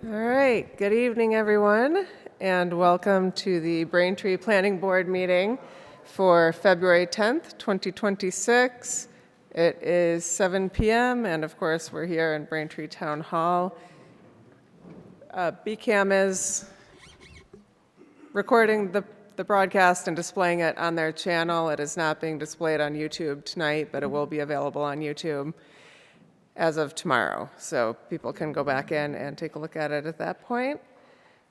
All right, good evening, everyone, and welcome to the Braintree Planning Board meeting for February 10th, 2026. It is 7 p.m., and of course, we're here in Braintree Town Hall. BCAM is recording the broadcast and displaying it on their channel. It is not being displayed on YouTube tonight, but it will be available on YouTube as of tomorrow, so people can go back in and take a look at it at that point.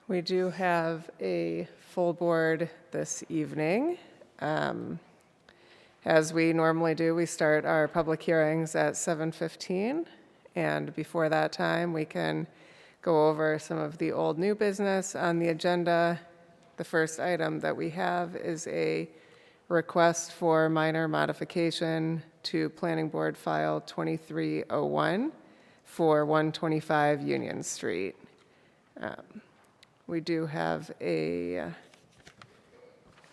We do have a full board this evening. As we normally do, we start our public hearings at 7:15, and before that time, we can go over some of the old new business on the agenda. The first item that we have is a request for minor modification to Planning Board File 2301 for 125 Union Street. We do have a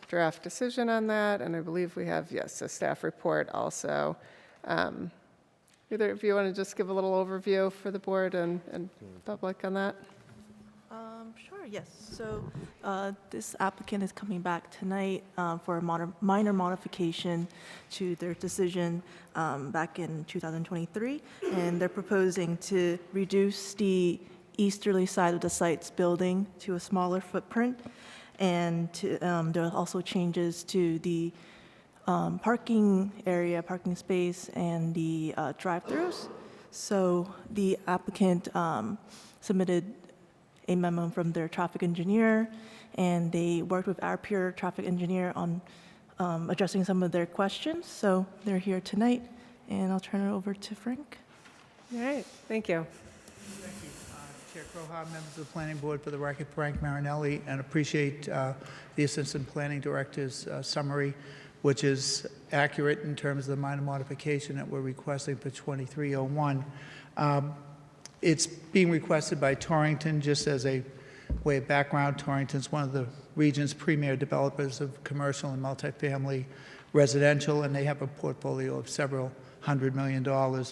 draft decision on that, and I believe we have, yes, a staff report also. Either of you want to just give a little overview for the board and public on that? Sure, yes. So this applicant is coming back tonight for a minor modification to their decision back in 2023, and they're proposing to reduce the easterly side of the site's building to a smaller footprint, and there are also changes to the parking area, parking space, and the drive-throughs. So the applicant submitted a memo from their traffic engineer, and they worked with our peer traffic engineer on addressing some of their questions. So they're here tonight, and I'll turn it over to Frank. All right, thank you. Thank you, Chair Croha, members of the Planning Board. For the record, Frank Marinelli, and appreciate the Assistant Planning Director's summary, which is accurate in terms of the minor modification that we're requesting for 2301. It's being requested by Torrington. Just as a way of background, Torrington's one of the region's premier developers of commercial and multifamily residential, and they have a portfolio of several $100 million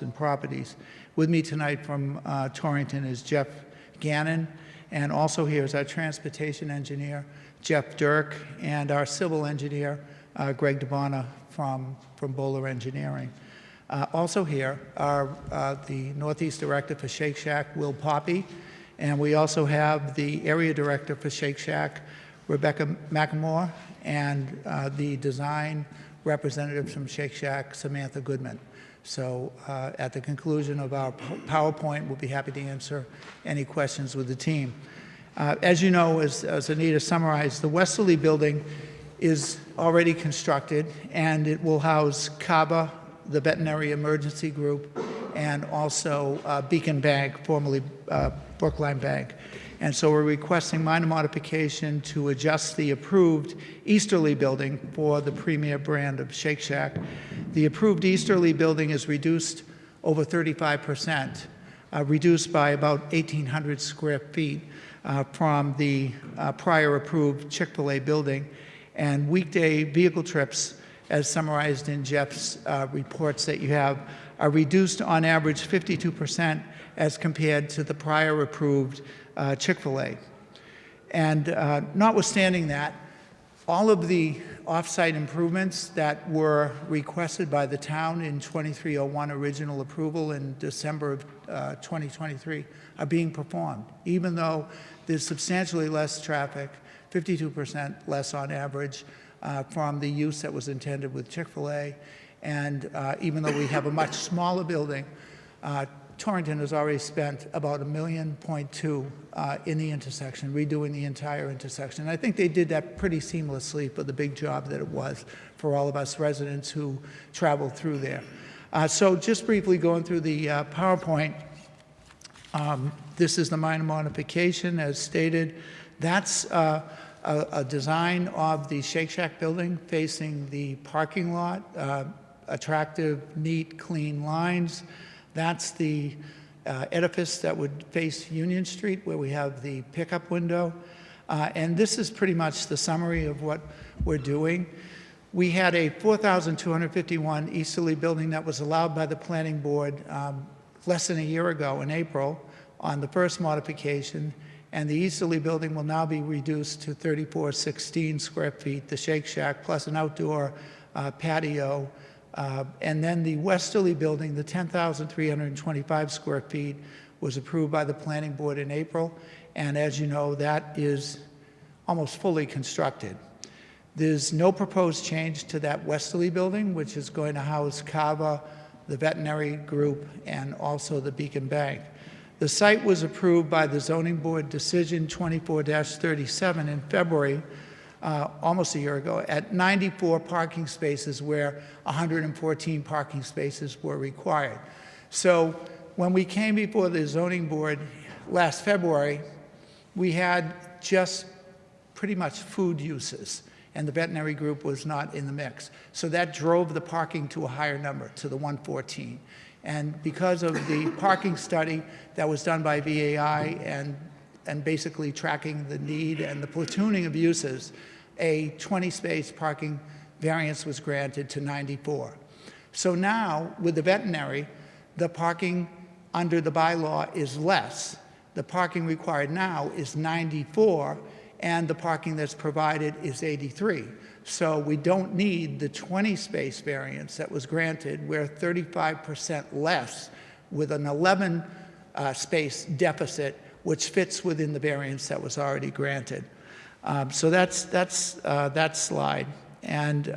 in properties. With me tonight from Torrington is Jeff Gannon, and also here is our transportation engineer, Jeff Dirk, and our civil engineer, Greg Devana from Bowler Engineering. Also here are the Northeast Director for Shake Shack, Will Poppy, and we also have the Area Director for Shake Shack, Rebecca McEmore, and the design representative from Shake Shack, Samantha Goodman. So at the conclusion of our PowerPoint, we'll be happy to answer any questions with the team. As you know, as Anita summarized, the Westerly building is already constructed, and it will house CABA, the Veterinary Emergency Group, and also Beacon Bank, formerly Brookline Bank. And so we're requesting minor modification to adjust the approved easterly building for the premier brand of Shake Shack. The approved easterly building is reduced over 35%, reduced by about 1,800 square feet from the prior approved Chick-fil-A building. And weekday vehicle trips, as summarized in Jeff's reports that you have, are reduced on average 52% as compared to the prior approved Chick-fil-A. And notwithstanding that, all of the off-site improvements that were requested by the town in 2301 original approval in December of 2023 are being performed, even though there's substantially less traffic, 52% less on average, from the use that was intended with Chick-fil-A. And even though we have a much smaller building, Torrington has already spent about $1.2 million in the intersection, redoing the entire intersection. And I think they did that pretty seamlessly for the big job that it was for all of us residents who traveled through there. So just briefly going through the PowerPoint, this is the minor modification as stated. That's a design of the Shake Shack building facing the parking lot, attractive, neat, clean lines. That's the edifice that would face Union Street, where we have the pickup window. And this is pretty much the summary of what we're doing. We had a 4,251 easterly building that was allowed by the planning board less than a year ago in April. on the first modification, and the easterly building will now be reduced to 3416 square feet, the Shake Shack, plus an outdoor patio. And then the westerly building, the 10,325 square feet, was approved by the planning board in April, and as you know, that is almost fully constructed. There's no proposed change to that westerly building, which is going to house Cava, the veterinary group, and also the Beacon Bank. The site was approved by the zoning board decision 24-37 in February, almost a year ago, at 94 parking spaces where 114 parking spaces were required. So when we came before the zoning board last February, we had just pretty much food uses, and the veterinary group was not in the mix. So that drove the parking to a higher number, to the 114. And because of the parking study that was done by VAI and basically tracking the need and the platooning of uses, a 20-space parking variance was granted to 94. So now, with the veterinary, the parking under the bylaw is less. The parking required now is 94, and the parking that's provided is 83. So we don't need the 20-space variance that was granted. We're 35% less with an 11-space deficit, which fits within the variance that was already granted. So that's that slide. And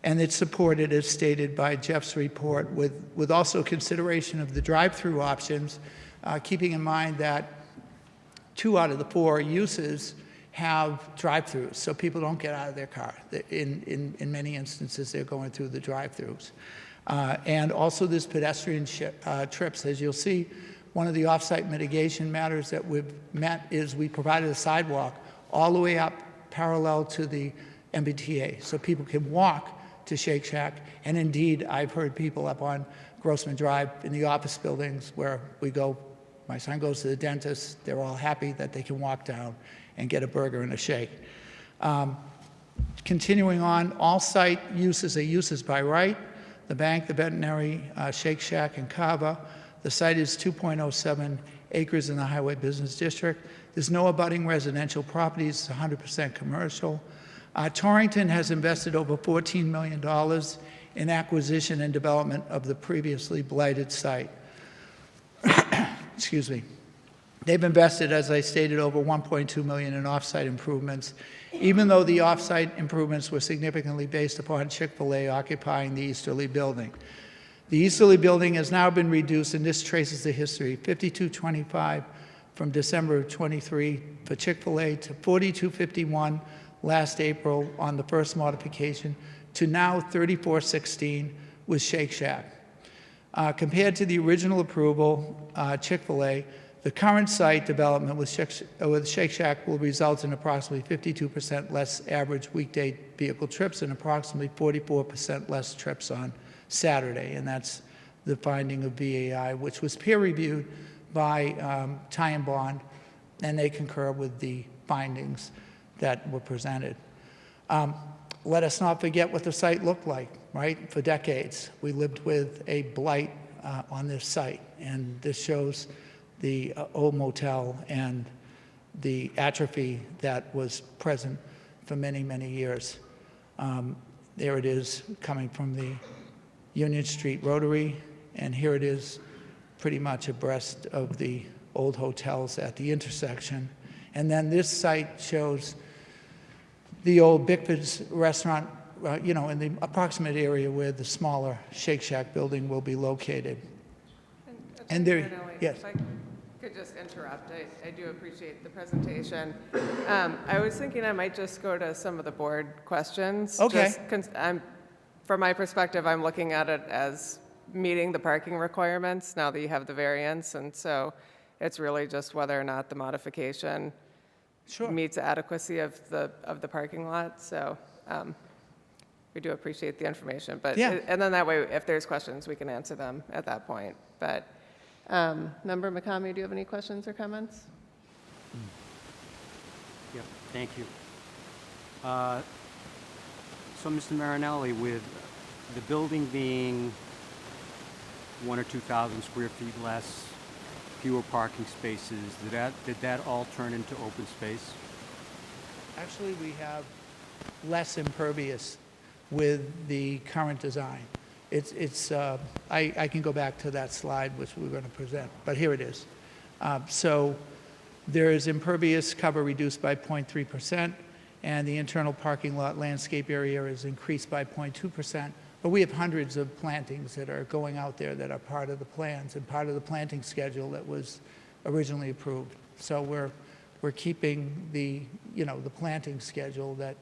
it's supported, as stated by Jeff's report, with also consideration of the drive-through options, keeping in mind that 2 out of the 4 uses have drive-throughs, so people don't get out of their car. In many instances, they're going through the drive-throughs. And also there's pedestrian trips. As you'll see, one of the off-site mitigation matters that we've met is we provided a sidewalk all the way up parallel to the MBTA, so people can walk to Shake Shack. And indeed, I've heard people up on Grossman Drive in the office buildings where we go, my son goes to the dentist, they're all happy that they can walk down and get a burger and a shake. Continuing on, all site uses are uses by right. The bank, the veterinary, Shake Shack, and Cava. The site is 2.07 acres in the Highway Business District. There's no abutting residential properties, it's 100% commercial. Torrington has invested over $14 million in acquisition and development of the previously blighted site. Excuse me. They've invested, as I stated, over $1.2 million in off-site improvements, even though the off-site improvements were significantly based upon Chick-fil-A occupying the easterly building. The easterly building has now been reduced, and this traces the history, 5225 from December of 23 for Chick-fil-A to 4251 last April on the first modification to now 3416 with Shake Shack. Compared to the original approval, Chick-fil-A, the current site development with Shake Shack will result in approximately 52% less average weekday vehicle trips and approximately 44% less trips on Saturday. And that's the finding of VAI, which was peer-reviewed by Ty and Bond, and they concur with the findings that were presented. Let us not forget what the site looked like, right? For decades, we lived with a blight on this site, and this shows the old motel and the atrophy that was present for many, many years. There it is coming from the Union Street Rotary, and here it is pretty much abreast of the old hotels at the intersection. And then this site shows the old Bickford's restaurant, in the approximate area where the smaller Shake Shack building will be located. And there, yes. If I could just interrupt, I do appreciate the presentation. I was thinking I might just go to some of the board questions. Okay. From my perspective, I'm looking at it as meeting the parking requirements now that you have the variance, and so it's really just whether or not the modification meets adequacy of the parking lot. So we do appreciate the information, but and then that way, if there's questions, we can answer them at that point. But Member McCamey, do you have any questions or comments? Yeah, thank you. So, Mr. Marinelli, with the building being 1,000 or 2,000 square feet less, fewer parking spaces. Did that all turn into open space? Actually, we have less impervious with the current design. I can go back to that slide, which we're going to present, but here it is. So there is impervious cover reduced by 0.3%, and the internal parking lot landscape area is increased by 0.2%. But we have hundreds of plantings that are going out there that are part of the plans and part of the planting schedule that was originally approved. So we're keeping the planting schedule that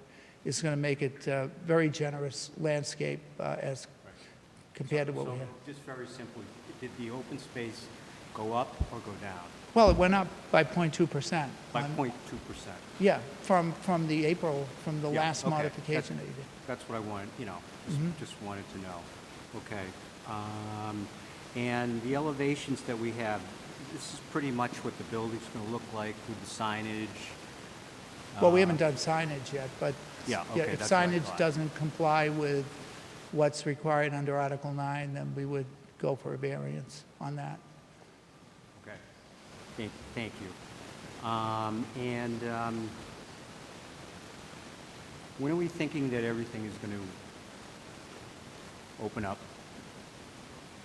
is going to make it a very generous landscape as compared to what we have. Just very simply, did the open space go up or go down? Well, it went up by 0.2%. By 0.2%. Yeah, from the April, from the Yeah, last okay. modification that you did. That's what I wanted, just wanted to know. Okay. And the elevations that we have, this is pretty much what the building's going to look like with the signage. Well, we haven't done signage yet, but Yeah, okay, if that's what I signage thought. doesn't comply with what's required under Article 9, then we would go for a variance on that. Okay. Thank you. When are we thinking that everything is going to open up?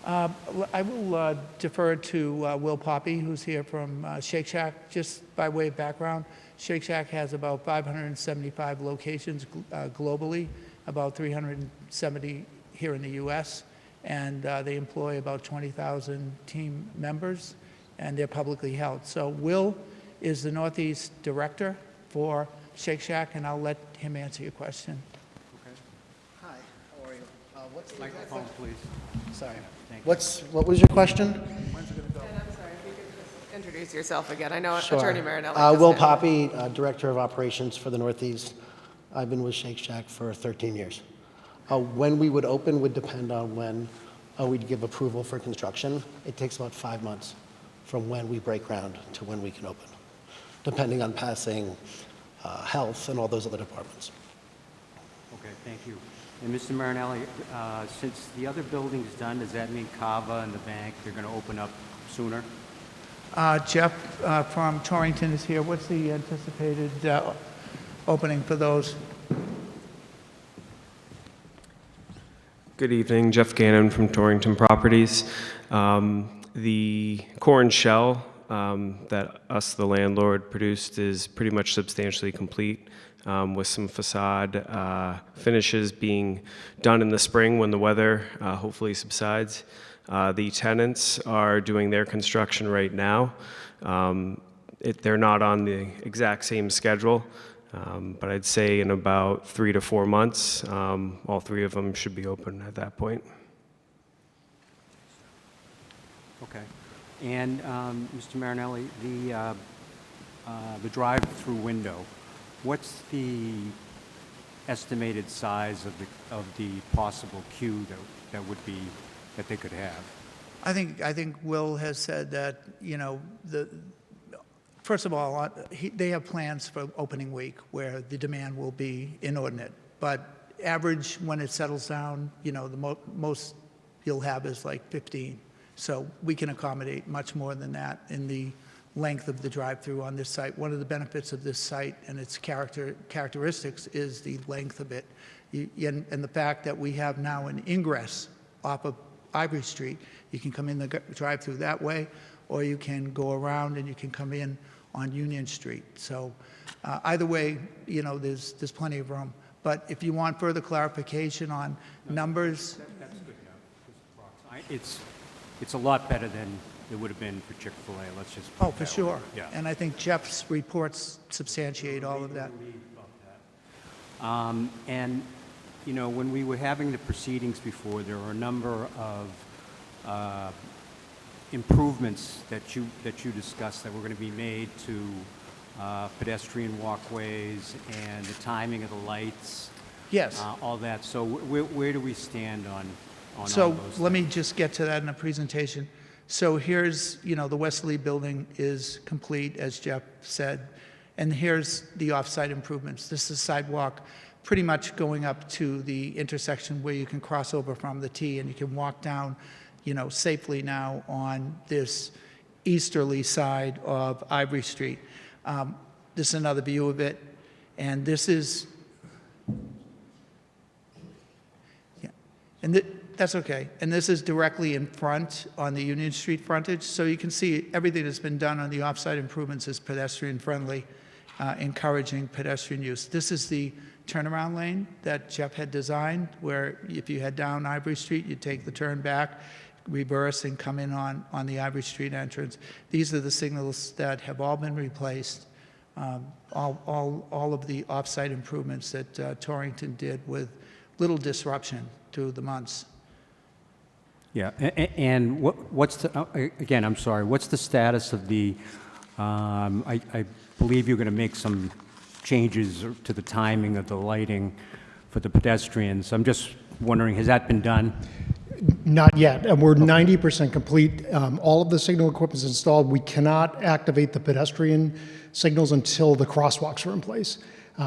I will defer to Will Poppy, who's here from Shake Shack. Just by way of background, Shake Shack has about 575 locations globally, about 370 here in the U.S., and they employ about 20,000 team members, and they're publicly held. So Will is the Northeast Director for Shake Shack, and I'll let him answer your question. Okay. Hi, how are you? What's the Microphone, please. Sorry. Thank you. What was your question? And I'm sorry, if you could just introduce yourself again. I know Sure. Attorney Marinelli. just Will had- Poppy, Director of Operations for the Northeast. I've been with Shake Shack for 13 years. When we would open would depend on when we'd give approval for construction. It takes about 5 months from when we break ground to when we can open, depending on passing health and all those other departments. Okay, thank you. And Mr. Marinelli, since the other building's done, does that mean Cava and the bank, they're going to open up sooner? Jeff from Torrington is here. What's the anticipated opening for those? Good evening, Jeff Gannon from Torrington Properties. The core and shell that us, the landlord, produced is pretty much substantially complete, with some facade finishes being done in the spring when the weather hopefully subsides. The tenants are doing their construction right now. They're not on the exact same schedule, but I'd say in about 3 to 4 months, all three of them should be open at that point. Okay. And Mr. Marinelli, the drive-through window, what's the estimated size of the possible queue that they could have? I think Will has said that, first of all, they have plans for opening week where the demand will be inordinate. But average, when it settles down, the most you'll have is like 15. So we can accommodate much more than that in the length of the drive-through on this site. One of the benefits of this site and its characteristics is the length of it. And the fact that we have now an ingress off of Ivory Street. You can come in the drive-through that way, or you can go around and you can come in on Union Street. So either way, there's plenty of room. But if you want further clarification on numbers, That's good enough. It's a lot better than it would have been for Chick-fil-A, let's just put it for that sure. way. Yeah. And I think Jeff's reports substantiate all of that. And, when we were having the proceedings before, there were a number of improvements that you discussed that were going to be made to pedestrian walkways and the timing of the lights, Yes. all that. So where do we stand on all So those let me things? just get to that in a presentation. So here's, the Westerly building is complete, as Jeff said, and here's the off-site improvements. This is sidewalk pretty much going up to the intersection where you can cross over from the T and you can walk down, safely now on this easterly side of Ivory Street. This is another view of it, and this is, yeah, and that's okay. And this is directly in front on the Union Street frontage, so you can see everything that's been done on the offsite improvements is pedestrian-friendly, encouraging pedestrian use. This is the turnaround lane that Jeff had designed, where if you head down Ivory Street, you take the turn back, reverse, and come in on the Ivory Street entrance. These are the signals that have all been replaced. All of the off-site improvements that Torrington did with little disruption through the months. Yeah, and what's the, again, I'm sorry, what's the status of the, I believe you're going to make some changes to the timing of the lighting for the pedestrians. I'm just wondering, has that been done? Not yet. And we're 90% complete. All of the signal equipment is installed. We cannot activate the pedestrian signals until the crosswalks are in place.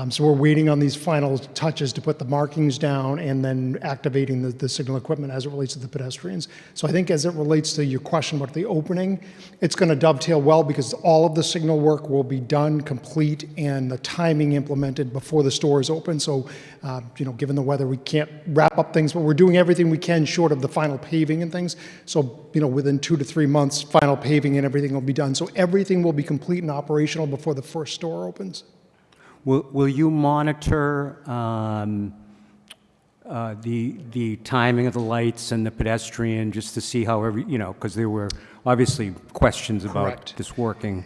So we're waiting on these final touches to put the markings down and then activating the signal equipment as it relates to the pedestrians. So I think as it relates to your question about the opening, it's going to dovetail well because all of the signal work will be done, complete, and the timing implemented before the store is open. So, given the weather, we can't wrap up things, but we're doing everything we can short of the final paving and things. So, within 2 to 3 months, final paving and everything will be done. So everything will be complete and operational before the first store opens. Will you monitor the timing of the lights and the pedestrian just to see how because there were obviously questions about Correct. this working?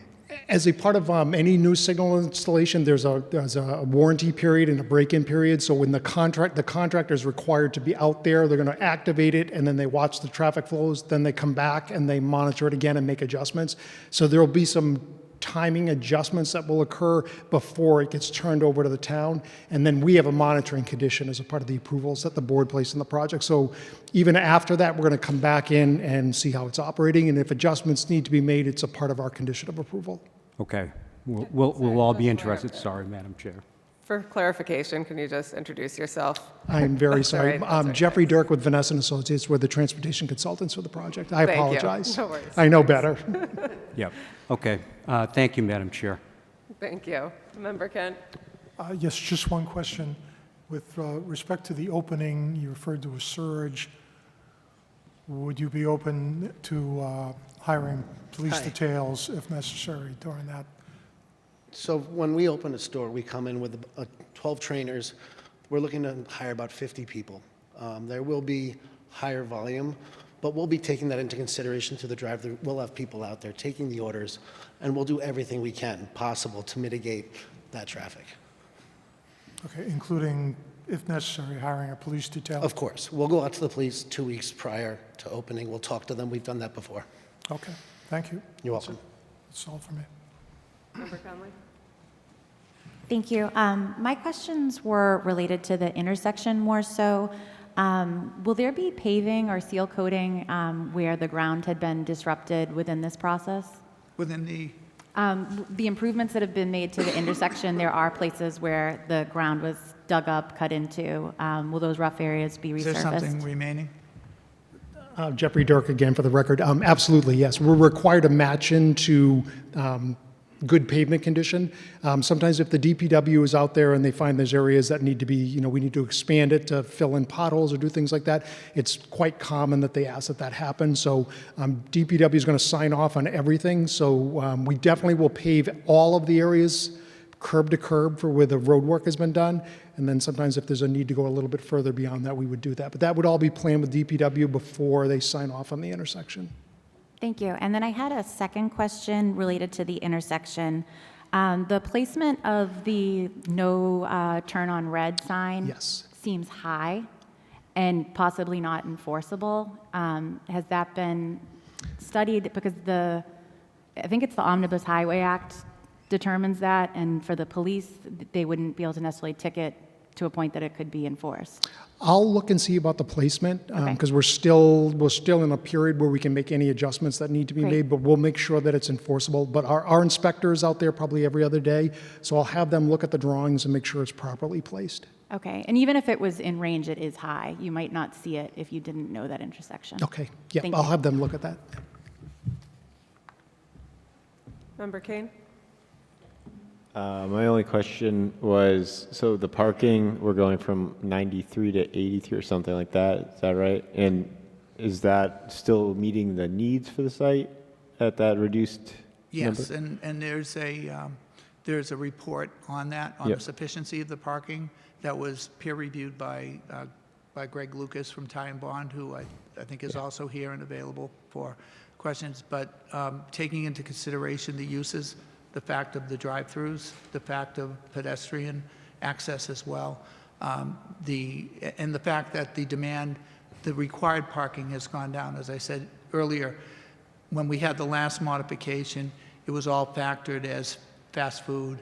As a part of any new signal installation, there's a warranty period and a break-in period. So when the contractor is required to be out there, they're going to activate it, and then they watch the traffic flows. Then they come back and they monitor it again and make adjustments. So there will be some timing adjustments that will occur before it gets turned over to the town. And then we have a monitoring condition as a part of the approvals that the board placed in the project. So even after that, we're going to come back in and see how it's operating. And if adjustments need to be made, it's a part of our condition of approval. Okay. We'll all be interested. Sorry, Madam Chair. For clarification, can you just introduce yourself? I'm very sorry. That's all right. Jeffrey Dirk with Vanessa & Associates. We're the transportation consultants for the project. I Thank you. apologize. No worries. I know better. Yep. Okay. Thank you, Madam Chair. Thank you. Member Kent? Yes, just one question. With respect to the opening, you referred to a surge. Would you be open to hiring police Hi. details if necessary during that? So when we open a store, we come in with 12 trainers. We're looking to hire about 50 people. There will be higher volume, but we'll be taking that into consideration through the drive-thru. We'll have people out there taking the orders, and we'll do everything we can possible to mitigate that traffic. Okay, including, if necessary, hiring a police detail? Of course. We'll go out to the police 2 weeks prior to opening. We'll talk to them. We've done that before. Okay, thank you. You're welcome. That's all for me. Member Conley? Thank you. My questions were related to the intersection more so. Will there be paving or seal coating where the ground had been disrupted within this process? Within the, The improvements that have been made to the intersection, there are places where the ground was dug up, cut into. Will those rough areas be is there something resurfaced? remaining? Jeffrey Dirk again for the record. Absolutely, yes. We're required to match into good pavement condition. Sometimes if the DPW is out there and they find there's areas that need to be, we need to expand it to fill in potholes or do things like that, it's quite common that they ask that happen. So DPW is going to sign off on everything. So we definitely will pave all of the areas curb to curb for where the road work has been done. And then sometimes if there's a need to go a little bit further beyond that, we would do that. But that would all be planned with DPW before they sign off on the intersection. Thank you. And then I had a second question related to the intersection. The placement of the no turn on red sign Yes. seems high and possibly not enforceable. Has that been studied? Because I think it's the Omnibus Highway Act determines that, and for the police, they wouldn't be able to necessarily ticket to a point that it could be enforced. I'll look and see about the placement Okay. because we're still in a period where we can make any adjustments that need to be Great. made, but we'll make sure that it's enforceable. But our inspector is out there probably every other day, so I'll have them look at the drawings and make sure it's properly placed. Okay, and even if it was in range, it is high. You might not see it if you didn't know that intersection. Okay, yeah, Thank I'll you. have them look at that. Member Kane? My only question was, so the parking, we're going from 93 to 83 or something like that, is that right? And is that still meeting the needs for the site at that reduced Yes, number? and there's a report on that, on Yep. the sufficiency of the parking that was peer-reviewed by Greg Lucas from Ty and Bond, who I think is also here and available for questions. But taking into consideration the uses, the fact of the drive-throughs, the fact of pedestrian access as well, and the fact that the required parking has gone down. As I said earlier, when we had the last modification, it was all factored as fast food,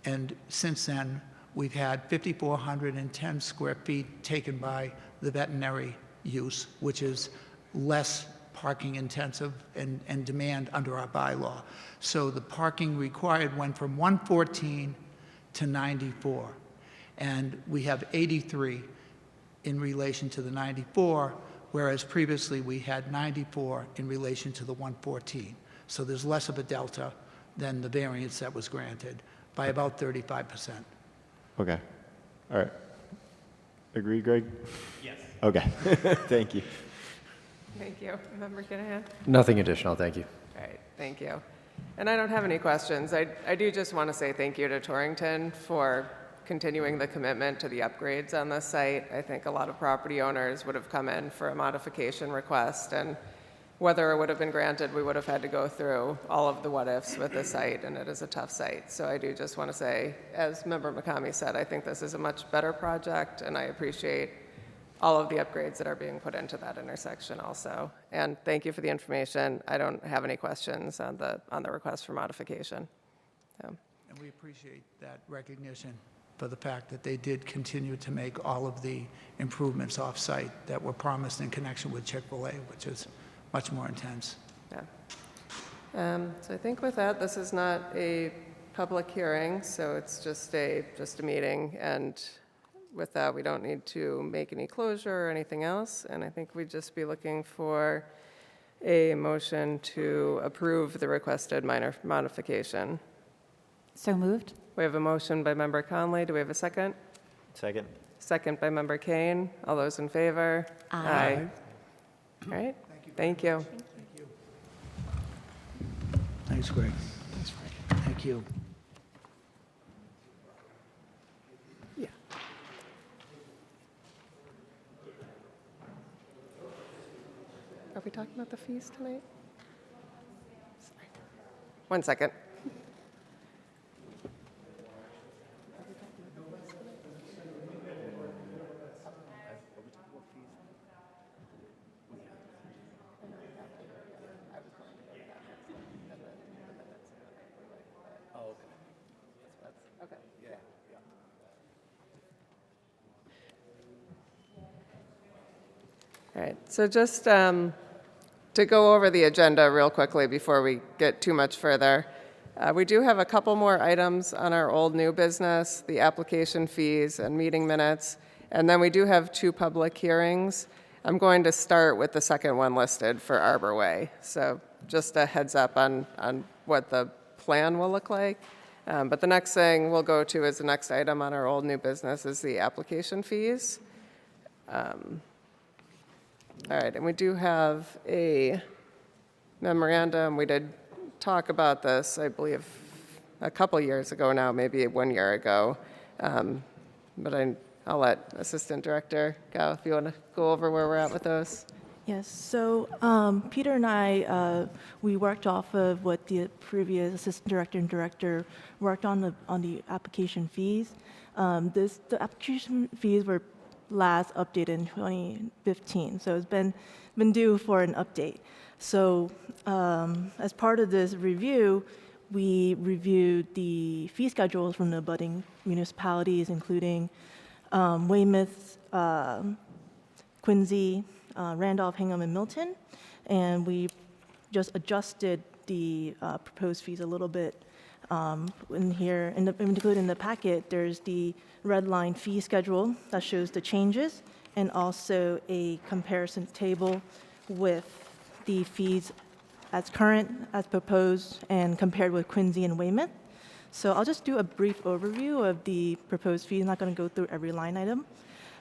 and since then, we've had 5,410 square feet taken by the veterinary use, which is less parking intensive and demand under our bylaw. So the parking required went from 114 to 94, and we have 83 in relation to the 94, whereas previously we had 94 in relation to the 114. So there's less of a delta than the variance that was granted by about 35%. Okay, all right. Agree, Greg? Yes. Okay, thank you. Thank you. Member Kinahan? Nothing additional, thank you. All right, thank you. And I don't have any questions. I do just want to say thank you to Torrington for continuing the commitment to the upgrades on this site. I think a lot of property owners would have come in for a modification request, and whether it would have been granted, we would have had to go through all of the what-ifs with the site, and it is a tough site. So I do just want to say, as Member McCamey said, I think this is a much better project, and I appreciate all of the upgrades that are being put into that intersection also. And thank you for the information. I don't have any questions on the request for modification. So. And we appreciate that recognition for the fact that they did continue to make all of the improvements off-site that were promised in connection with Chick-fil-A, which is much more intense. Yeah. So I think with that, this is not a public hearing, so it's just a meeting. And with that, we don't need to make any closure or anything else. And I think we'd just be looking for a motion to approve the requested minor modification. So moved? We have a motion by Member Conley. Do we have a second? Second. Second by Member Kane. All those in favor? Aye. All right. Thank you. Thanks, Greg. Thank you. Yeah. Are we talking about the fees tonight? Sorry. 1 second. All right, so just to go over the agenda real quickly before we get too much further, we do have a couple more items on our old new business, the application fees and meeting minutes, and then we do have 2 public hearings. I'm going to start with the second one listed for Arbor Way, so just a heads up on what the plan will look like. But the next thing we'll go to is the next item on our old new business is the application fees. All right, and we do have a memorandum. We did talk about this, I believe, a couple years ago now, maybe 1 year ago. But I'll let Assistant Director go if you want to go over where we're at with those. Yes, so Peter and I, we worked off of what the previous assistant director and director worked on the application fees. The application fees were last updated in 2015, so it's been due for an update. So as part of this review, we reviewed the fee schedules from the abutting municipalities, including Weymouth, Quincy, Randolph, Hingham, and Milton, and we just adjusted the proposed fees a little bit. In here, included in the packet, there's the red line fee schedule that shows the changes, and also a comparison table with the fees as current, as proposed, and compared with Quincy and Weymouth. So I'll just do a brief overview of the proposed fee. I'm not going to go through every line item,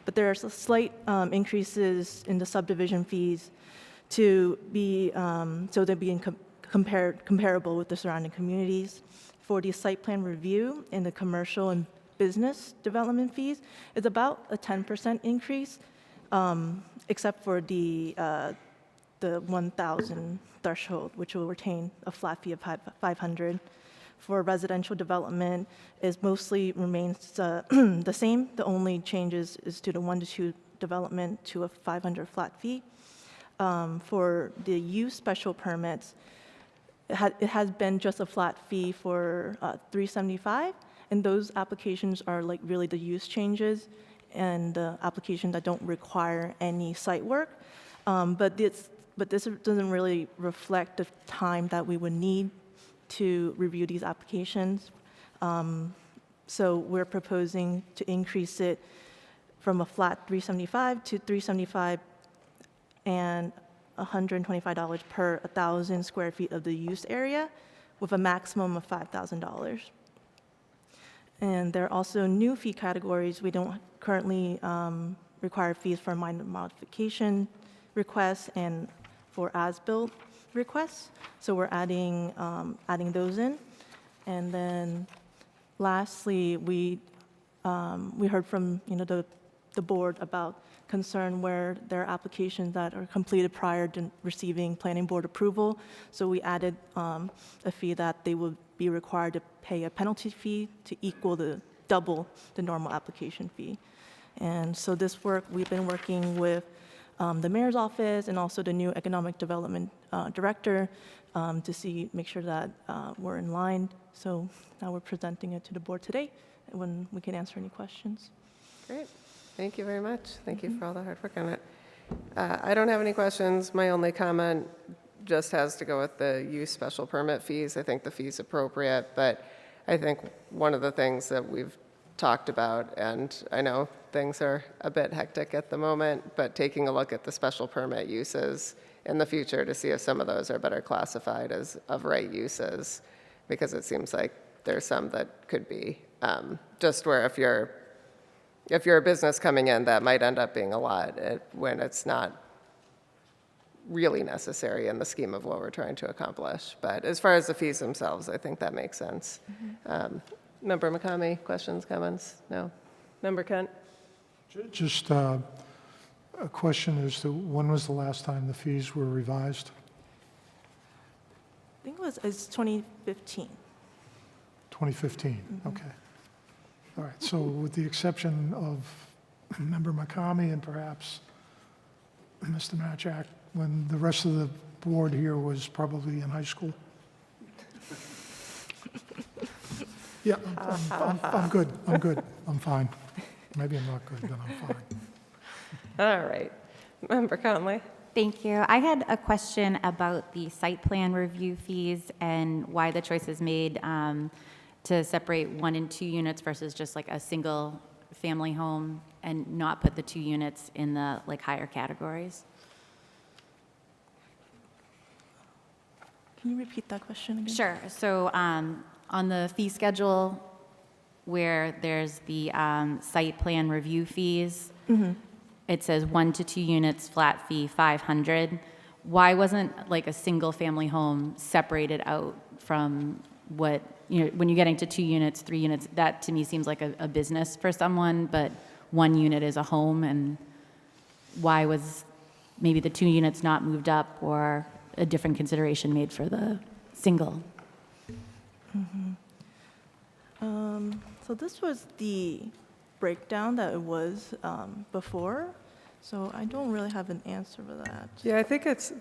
but there are slight increases in the subdivision fees to be so they're being comparable with the surrounding communities. For the site plan review and the commercial and business development fees, it's about a 10% increase, except for the 1,000 threshold, which will retain a flat fee of 500. For residential development, it mostly remains the same. The only changes is to the 1 to 2 development to a 500 flat fee. For the use special permits, it has been just a flat fee for $375, and those applications are like really the use changes and the applications that don't require any site work. But this doesn't really reflect the time that we would need to review these applications. So we're proposing to increase it from a flat $375 to $375 and $125 per 1,000 square feet of the use area, with a maximum of $5,000. And there are also new fee categories. We don't currently require fees for minor modification requests and for as-built requests. So we're adding those in. And then lastly, we heard from the board about concern where there are applications that are completed prior to receiving planning board approval. So we added a fee that they will be required to pay a penalty fee to equal double the normal application fee. And so this work, we've been working with the mayor's office and also the new economic development director to make sure that we're in line. So now we're presenting it to the board today when we can answer any questions. Great. Thank you very much. Thank you for all the hard work on it. I don't have any questions. My only comment just has to go with the use special permit fees. I think the fee's appropriate, but I think one of the things that we've talked about, and I know things are a bit hectic at the moment, but taking a look at the special permit uses in the future to see if some of those are better classified as of right uses, because it seems like there's some that could be just where if you're a business coming in, that might end up being a lot when it's not really necessary in the scheme of what we're trying to accomplish. But as far as the fees themselves, I think that makes sense. Member McCamey, questions, comments? No? Member Kent? Just a question as to when was the last time the fees were revised? I think it's 2015. 2015, okay. All right, so with the exception of Member McCamey and perhaps Mr. Matchak, when the rest of the board here was probably in high school? Yeah, I'm good, I'm fine. Maybe I'm not good, but I'm fine. All right. Member Conley? Thank you. I had a question about the site plan review fees and why the choice is made to separate 1 and 2 units versus just like a single family home and not put the 2 units in the higher categories. Can you repeat that question again? Sure. So on the fee schedule where there's the site plan review fees, it says 1 to 2 units, flat fee, 500. Why wasn't a single family home separated out from what, when you're getting to 2 units, 3 units, that to me seems like a business for someone, but 1 unit is a home, and why was maybe the 2 units not moved up or a different consideration made for the single? So this was the breakdown that it was before, so I don't really have an answer for that. Yeah, I think it's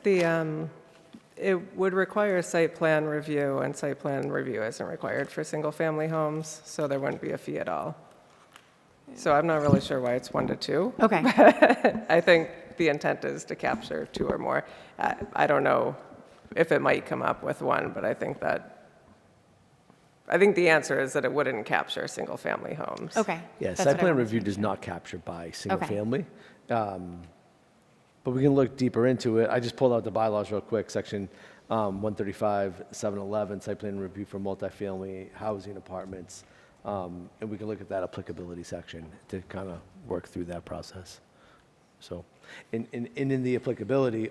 it would require site plan review, and site plan review isn't required for single-family homes, so there wouldn't be a fee at all. So I'm not really sure why it's 1 to 2. Okay. I think the intent is to capture 2 or more. I don't know if it might come up with 1, but I think the answer is that it wouldn't capture single-family homes. Okay. Yeah, That's site what I plan wanted to review make does sure. not capture by single Okay. family. but we can look deeper into it. I just pulled out the bylaws real quick, section 135, 711, site plan review for multifamily housing apartments. And we can look at that applicability section to kind of work through that process. So, and in the applicability,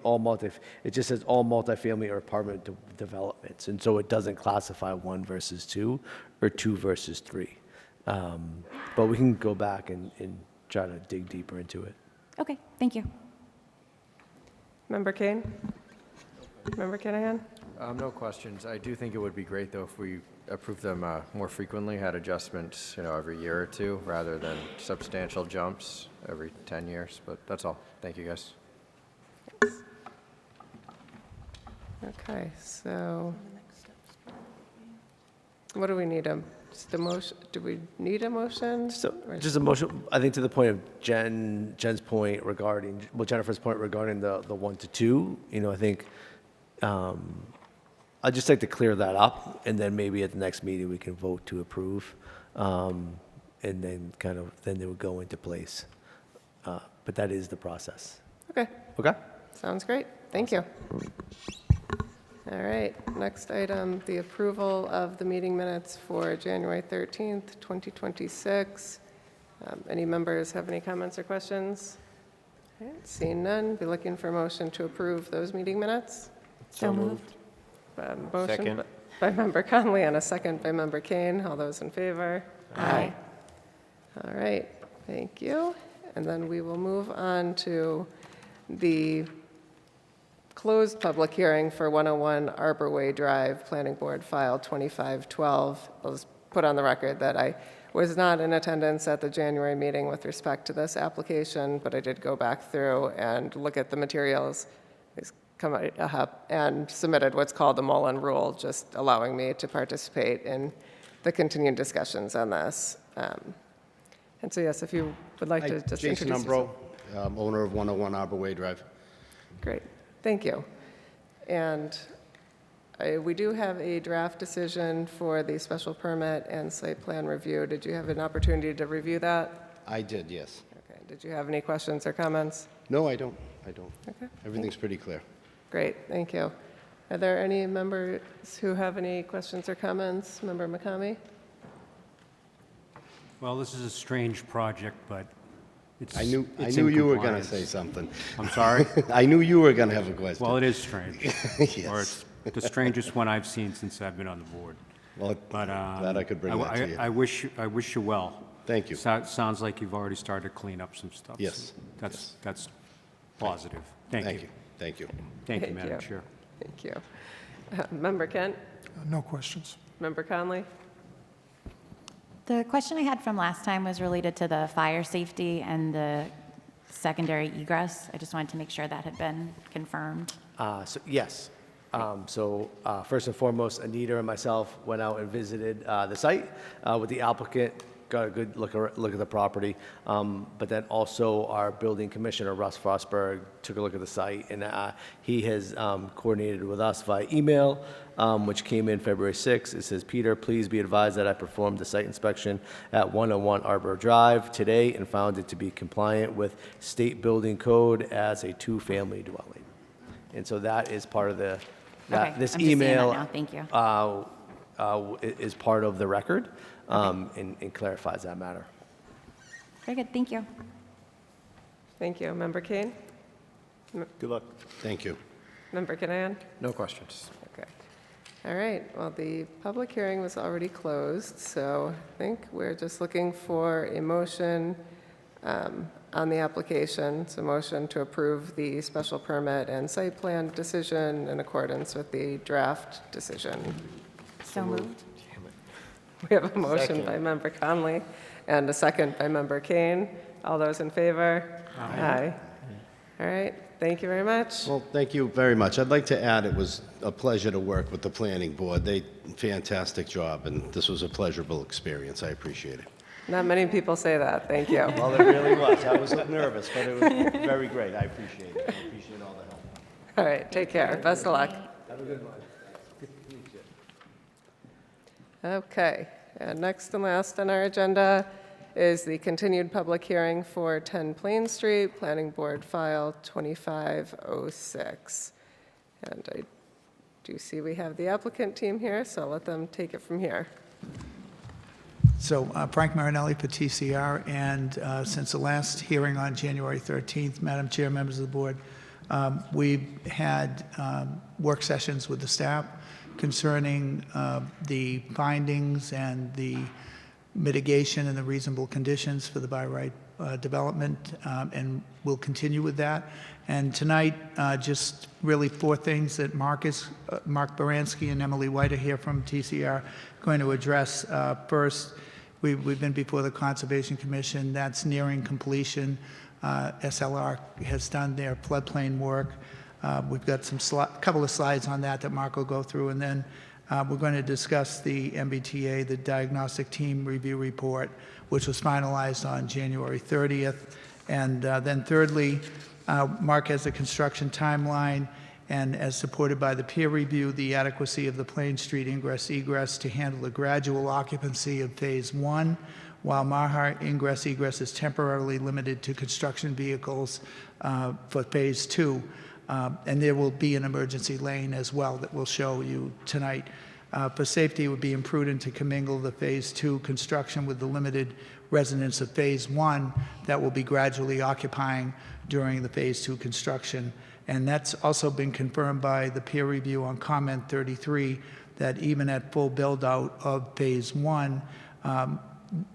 it just says all multifamily or apartment developments. And so it doesn't classify 1 versus 2 or 2 versus 3. But we can go back and try to dig deeper into it. Okay, thank you. Member Kane? Member Kinahan? No questions. I do think it would be great, though, if we approve them more frequently, had adjustments, every year or two, rather than substantial jumps every 10 years. But that's all. Thank you, guys. Okay, so what do we need? Just a motion? Do we need a motion? So Or- just a motion, I think to the point of Jen's point regarding, Jennifer's point regarding the 1 to 2, I think I'd just like to clear that up, and then maybe at the next meeting, we can vote to approve. And then then they would go into place. But that is the process. Okay, Okay? sounds great. Thank you. All right, next item, the approval of the meeting minutes for January 13th, 2026. Any members have any comments or questions? All right, seeing none, be looking for a motion to approve those meeting minutes. So moved. Motion Second. by Member Conley and a second by Member Kane. All those in favor? Aye. All right, thank you. And then we will move on to the closed public hearing for 101 Arbor Way Drive, Planning Board File 2512. I'll just put on the record that I was not in attendance at the January meeting with respect to this application, but I did go back through and look at the materials. And submitted what's called the Mullen Rule, just allowing me to participate in the continued discussions on this. And so, yes, if you would like to just Jason introduce Umbro, yourself. owner of 101 Arbor Way Drive. Great, thank you. And we do have a draft decision for the special permit and site plan review. Did you have an opportunity to review that? I did, yes. Okay, did you have any questions or comments? No, I don't. Okay. Everything's pretty clear. Great, thank you. Are there any members who have any questions or comments? Member McCamey? Well, this is a strange project, but I knew it's you in were going to compliance. say something. I'm sorry? I knew you were going to have a question. Well, it is strange. Yes. Or it's the strangest one I've seen since I've been on the board. Well, But glad I could bring that to you. I wish you well. Thank you. Sounds like you've already started to clean up some stuff. Yes, That's positive. Thank you. Thank you. Thank you, Thank Madam you. Chair. Thank you. Member Kent? No questions. Member Conley? The question I had from last time was related to the fire safety and the secondary egress. I just wanted to make sure that had been confirmed. Yes. First and foremost, Anita and myself went out and visited the site with the applicant, got a good look at the property. But then also our building commissioner, Russ Frostberg, took a look at the site, and he has coordinated with us via email, which came in February 6th. It says, Peter, please be advised that I performed the site inspection at 101 Arbor Drive today and found it to be compliant with state building code as a two-family dwelling. And so that is part of the, Okay, this I'm just seeing that email now. Thank you. is part of the record and clarifies that matter. Very good, thank you. Thank you. Member Kane? Good luck. Thank you. Member Kinahan? No questions. Okay. All right, well, the public hearing was already closed, so I think we're just looking for a motion on the application. So motion to approve the special permit and site plan decision in accordance with the draft decision. So moved. We have a motion by Member Conley and a second by Member Kane. All those in favor? Aye. All right, thank you very much. Well, thank you very much. I'd like to add, it was a pleasure to work with the planning board. They fantastic job, and this was a pleasurable experience. I appreciate it. Not many people say that, thank you. Well, it really was. I was nervous, but it was very great. I appreciate it. I appreciate all the help. All right, take care, best of luck. Have a good one. Okay, and next and last on our agenda is the continued public hearing for 10 Plain Street, Planning Board File 2506. And I do see we have the applicant team here, so I'll let them take it from here. So Frank Marinelli for TCR, and since the last hearing on January 13th, Madam Chair, members of the board, we've had work sessions with the staff concerning the findings and the mitigation and the reasonable conditions for the by right development, and we'll continue with that. And tonight, just really four things that Mark Baranski and Emily White are here from TCR going to address. First, we've been before the Conservation Commission. That's nearing completion. SLR has done their floodplain work. We've got couple of slides on that Mark will go through, and then we're going to discuss the MBTA, the Diagnostic Team Review Report, which was finalized on January 30th. And then thirdly, Mark has a construction timeline, and as supported by the peer review, the adequacy of the Plain Street ingress-egress to handle the gradual occupancy of Phase 1, while Maher ingress-egress is temporarily limited to construction vehicles for Phase 2. And there will be an emergency lane as well that we'll show you tonight. For safety, it would be imprudent to commingle the Phase 2 construction with the limited residents of Phase 1 that will be gradually occupying during the Phase 2 construction. And that's also been confirmed by the peer review on comment 33, that even at full build-out of Phase 1,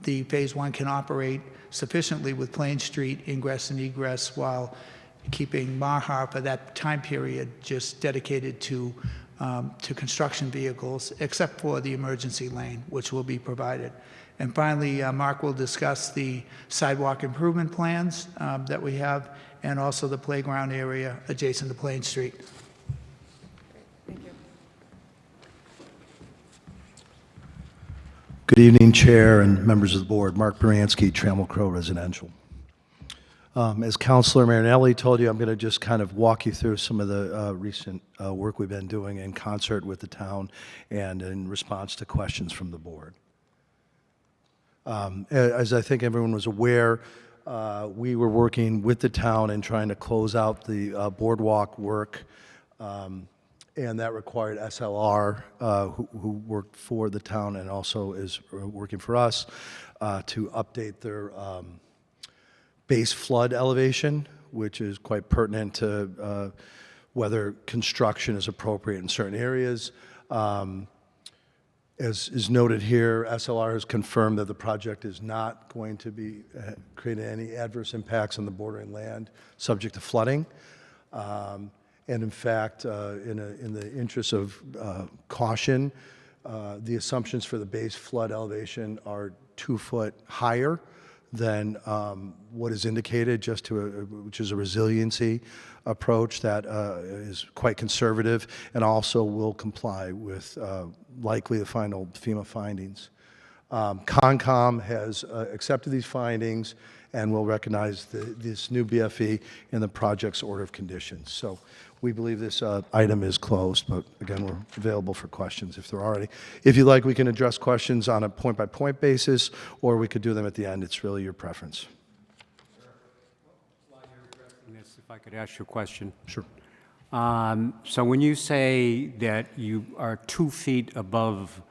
the Phase 1 can operate sufficiently with Plain Street ingress and egress while keeping Maher for that time period just dedicated to construction vehicles, except for the emergency lane, which will be provided. And finally, Mark will discuss the sidewalk improvement plans that we have, and also the playground area adjacent to Plain Street. Thank you. Good evening, Chair and members of the board. Mark Baranski, Trammell Crow Residential. As Councilor Marinelli told you, I'm going to just kind of walk you through some of the recent work we've been doing in concert with the town and in response to questions from the board. As I think everyone was aware, we were working with the town and trying to close out the boardwalk work, and that required SLR, who worked for the town and also is working for us, to update their base flood elevation, which is quite pertinent to whether construction is appropriate in certain areas. As is noted here, SLR has confirmed that the project is not going to be creating any adverse impacts on the bordering land subject to flooding. And in fact, in the interest of caution, the assumptions for the base flood elevation are 2 foot higher than what is indicated, which is a resiliency approach that is quite conservative and also will comply with likely the final FEMA findings. Concom has accepted these findings and will recognize this new BFE in the project's order of conditions. So we believe this item is closed, but again, we're available for questions if there are any. If you like, we can address questions on a point-by-point basis, or we could do them at the end. It's really your preference. While you're addressing this, if I could ask you a question. Sure. So when you say that you are 2 feet above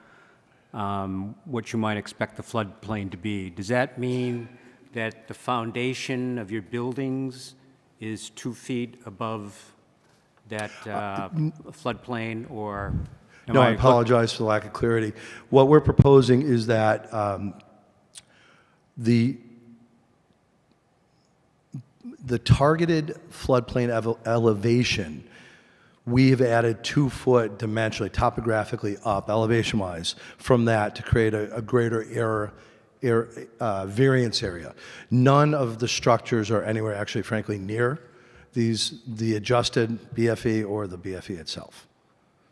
what you might expect the floodplain to be, does that mean that the foundation of your buildings is 2 feet above that floodplain, or? No, I apologize for the lack of clarity. What we're proposing is that the targeted floodplain elevation, we have added 2 foot dimensionally, topographically up, elevation-wise, from that to create a greater variance area. None of the structures are anywhere actually, frankly, near the adjusted BFE or the BFE itself.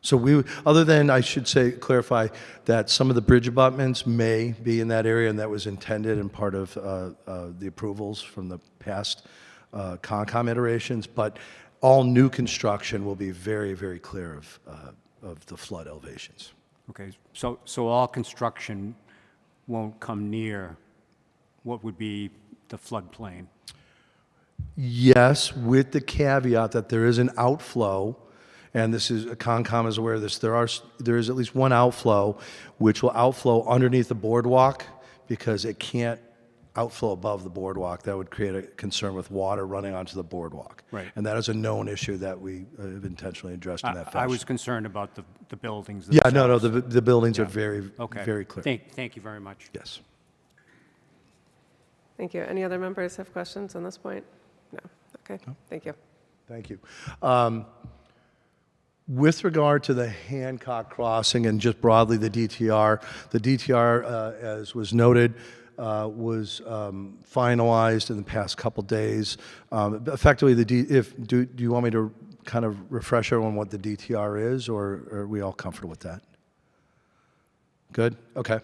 So other than, I should say, clarify that some of the bridge abutments may be in that area, and that was intended and part of the approvals from the past Concom iterations, but all new construction will be very, very clear of the flood elevations. Okay, so all construction won't come near what would be the floodplain? Yes, with the caveat that there is an outflow, and this is, Concom is aware of this, there is at least one outflow, which will outflow underneath the boardwalk because it can't outflow above the boardwalk. That would create a concern with water running onto the boardwalk. Right. And that is a known issue that we have intentionally addressed in that fashion. I was concerned about the buildings Yeah, themselves. no, the buildings are Yeah. very, Okay. very clear. Thank you very much. Yes. Thank you. Any other members have questions on this point? No. Okay, thank you. Thank you. With regard to the Hancock crossing and just broadly the DTR, as was noted, was finalized in the past couple days. Effectively, do you want me to kind of refresh everyone what the DTR is, or are we all comfortable with that? Good? Okay.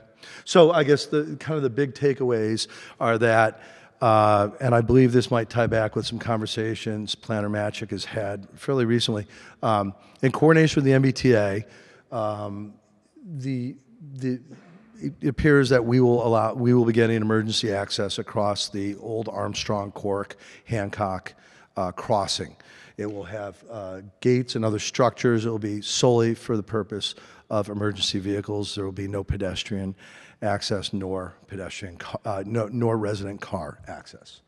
So I guess the kind of the big takeaways are that, and I believe this might tie back with some conversations Planner Matchik has had fairly recently, in coordination with the MBTA, it appears that we will be getting emergency access across the old Armstrong, Cork, Hancock crossing. It will have gates and other structures. It will be solely for the purpose of emergency vehicles. There will be no pedestrian access nor nor resident car access.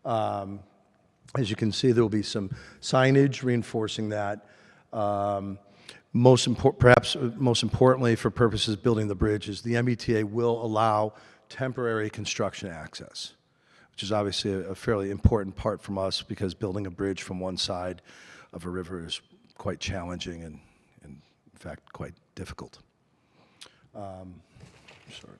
As you can see, there will be some signage reinforcing that. Perhaps most importantly, for purposes of building the bridge, is the MBTA will allow temporary construction access, which is obviously a fairly important part from us because building a bridge from one side of a river is quite challenging and in fact, quite difficult. Sorry.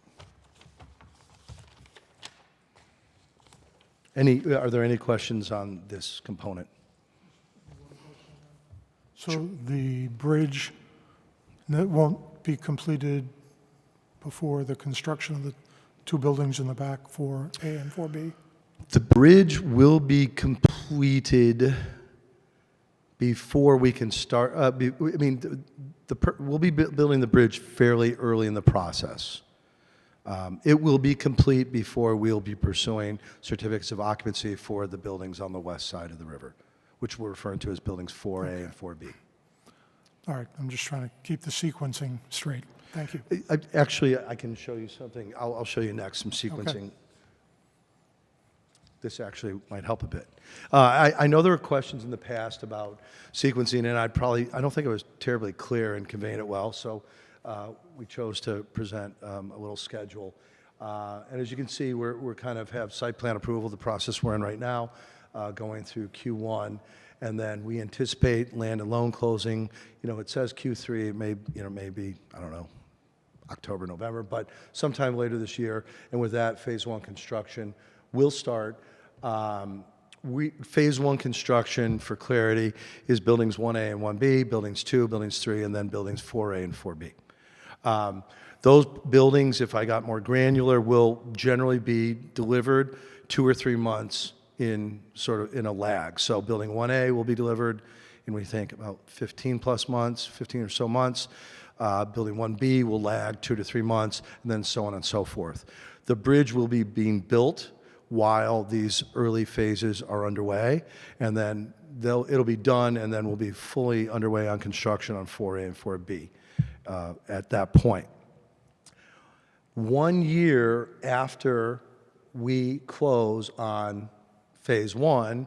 Are there any questions on this component? So the bridge that won't be completed before the construction of the two buildings in the back, 4A and 4B? The bridge will be completed before we can start. We'll be building the bridge fairly early in the process. It will be complete before we'll be pursuing certificates of occupancy for the buildings on the west side of the river, which we're referring to as buildings 4A and 4B. All right, I'm just trying to keep the sequencing straight. Thank you. Actually, I can show you something. I'll show you next some sequencing. Okay. This actually might help a bit. I know there were questions in the past about sequencing, and I don't think I was terribly clear in conveying it well, so we chose to present a little schedule. And as you can see, we're kind of have site plan approval, the process we're in right now, going through Q1, and then we anticipate land and loan closing. It says Q3, it may be, I don't know, October, November, but sometime later this year. And with that, phase one construction will start. Phase one construction, for clarity, is buildings 1A and 1B, buildings 2, buildings 3, and then buildings 4A and 4B. Those buildings, if I got more granular, will generally be delivered 2 or 3 months in a lag. So building 1A will be delivered in, we think, about 15 or so months. Building 1B will lag 2 to 3 months, and then so on and so forth. The bridge will be being built while these early phases are underway, and then it'll be done, and then we'll be fully underway on construction on 4A and 4B at that point. 1 year after we close on phase one,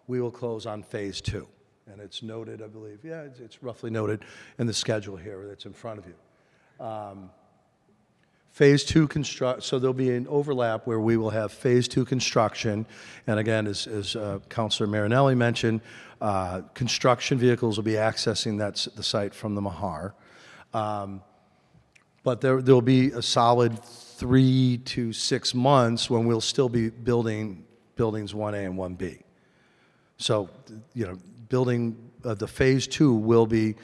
we will close on phase two. And it's noted, I believe, it's roughly noted in the schedule here that's in front of you. Phase two so there'll be an overlap where we will have phase two construction. And again, as Councilor Marinelli mentioned, construction vehicles will be accessing the site from the Mahar. But there'll be a solid 3 to 6 months when we'll still be building buildings 1A and 1B. So, building the phase two will be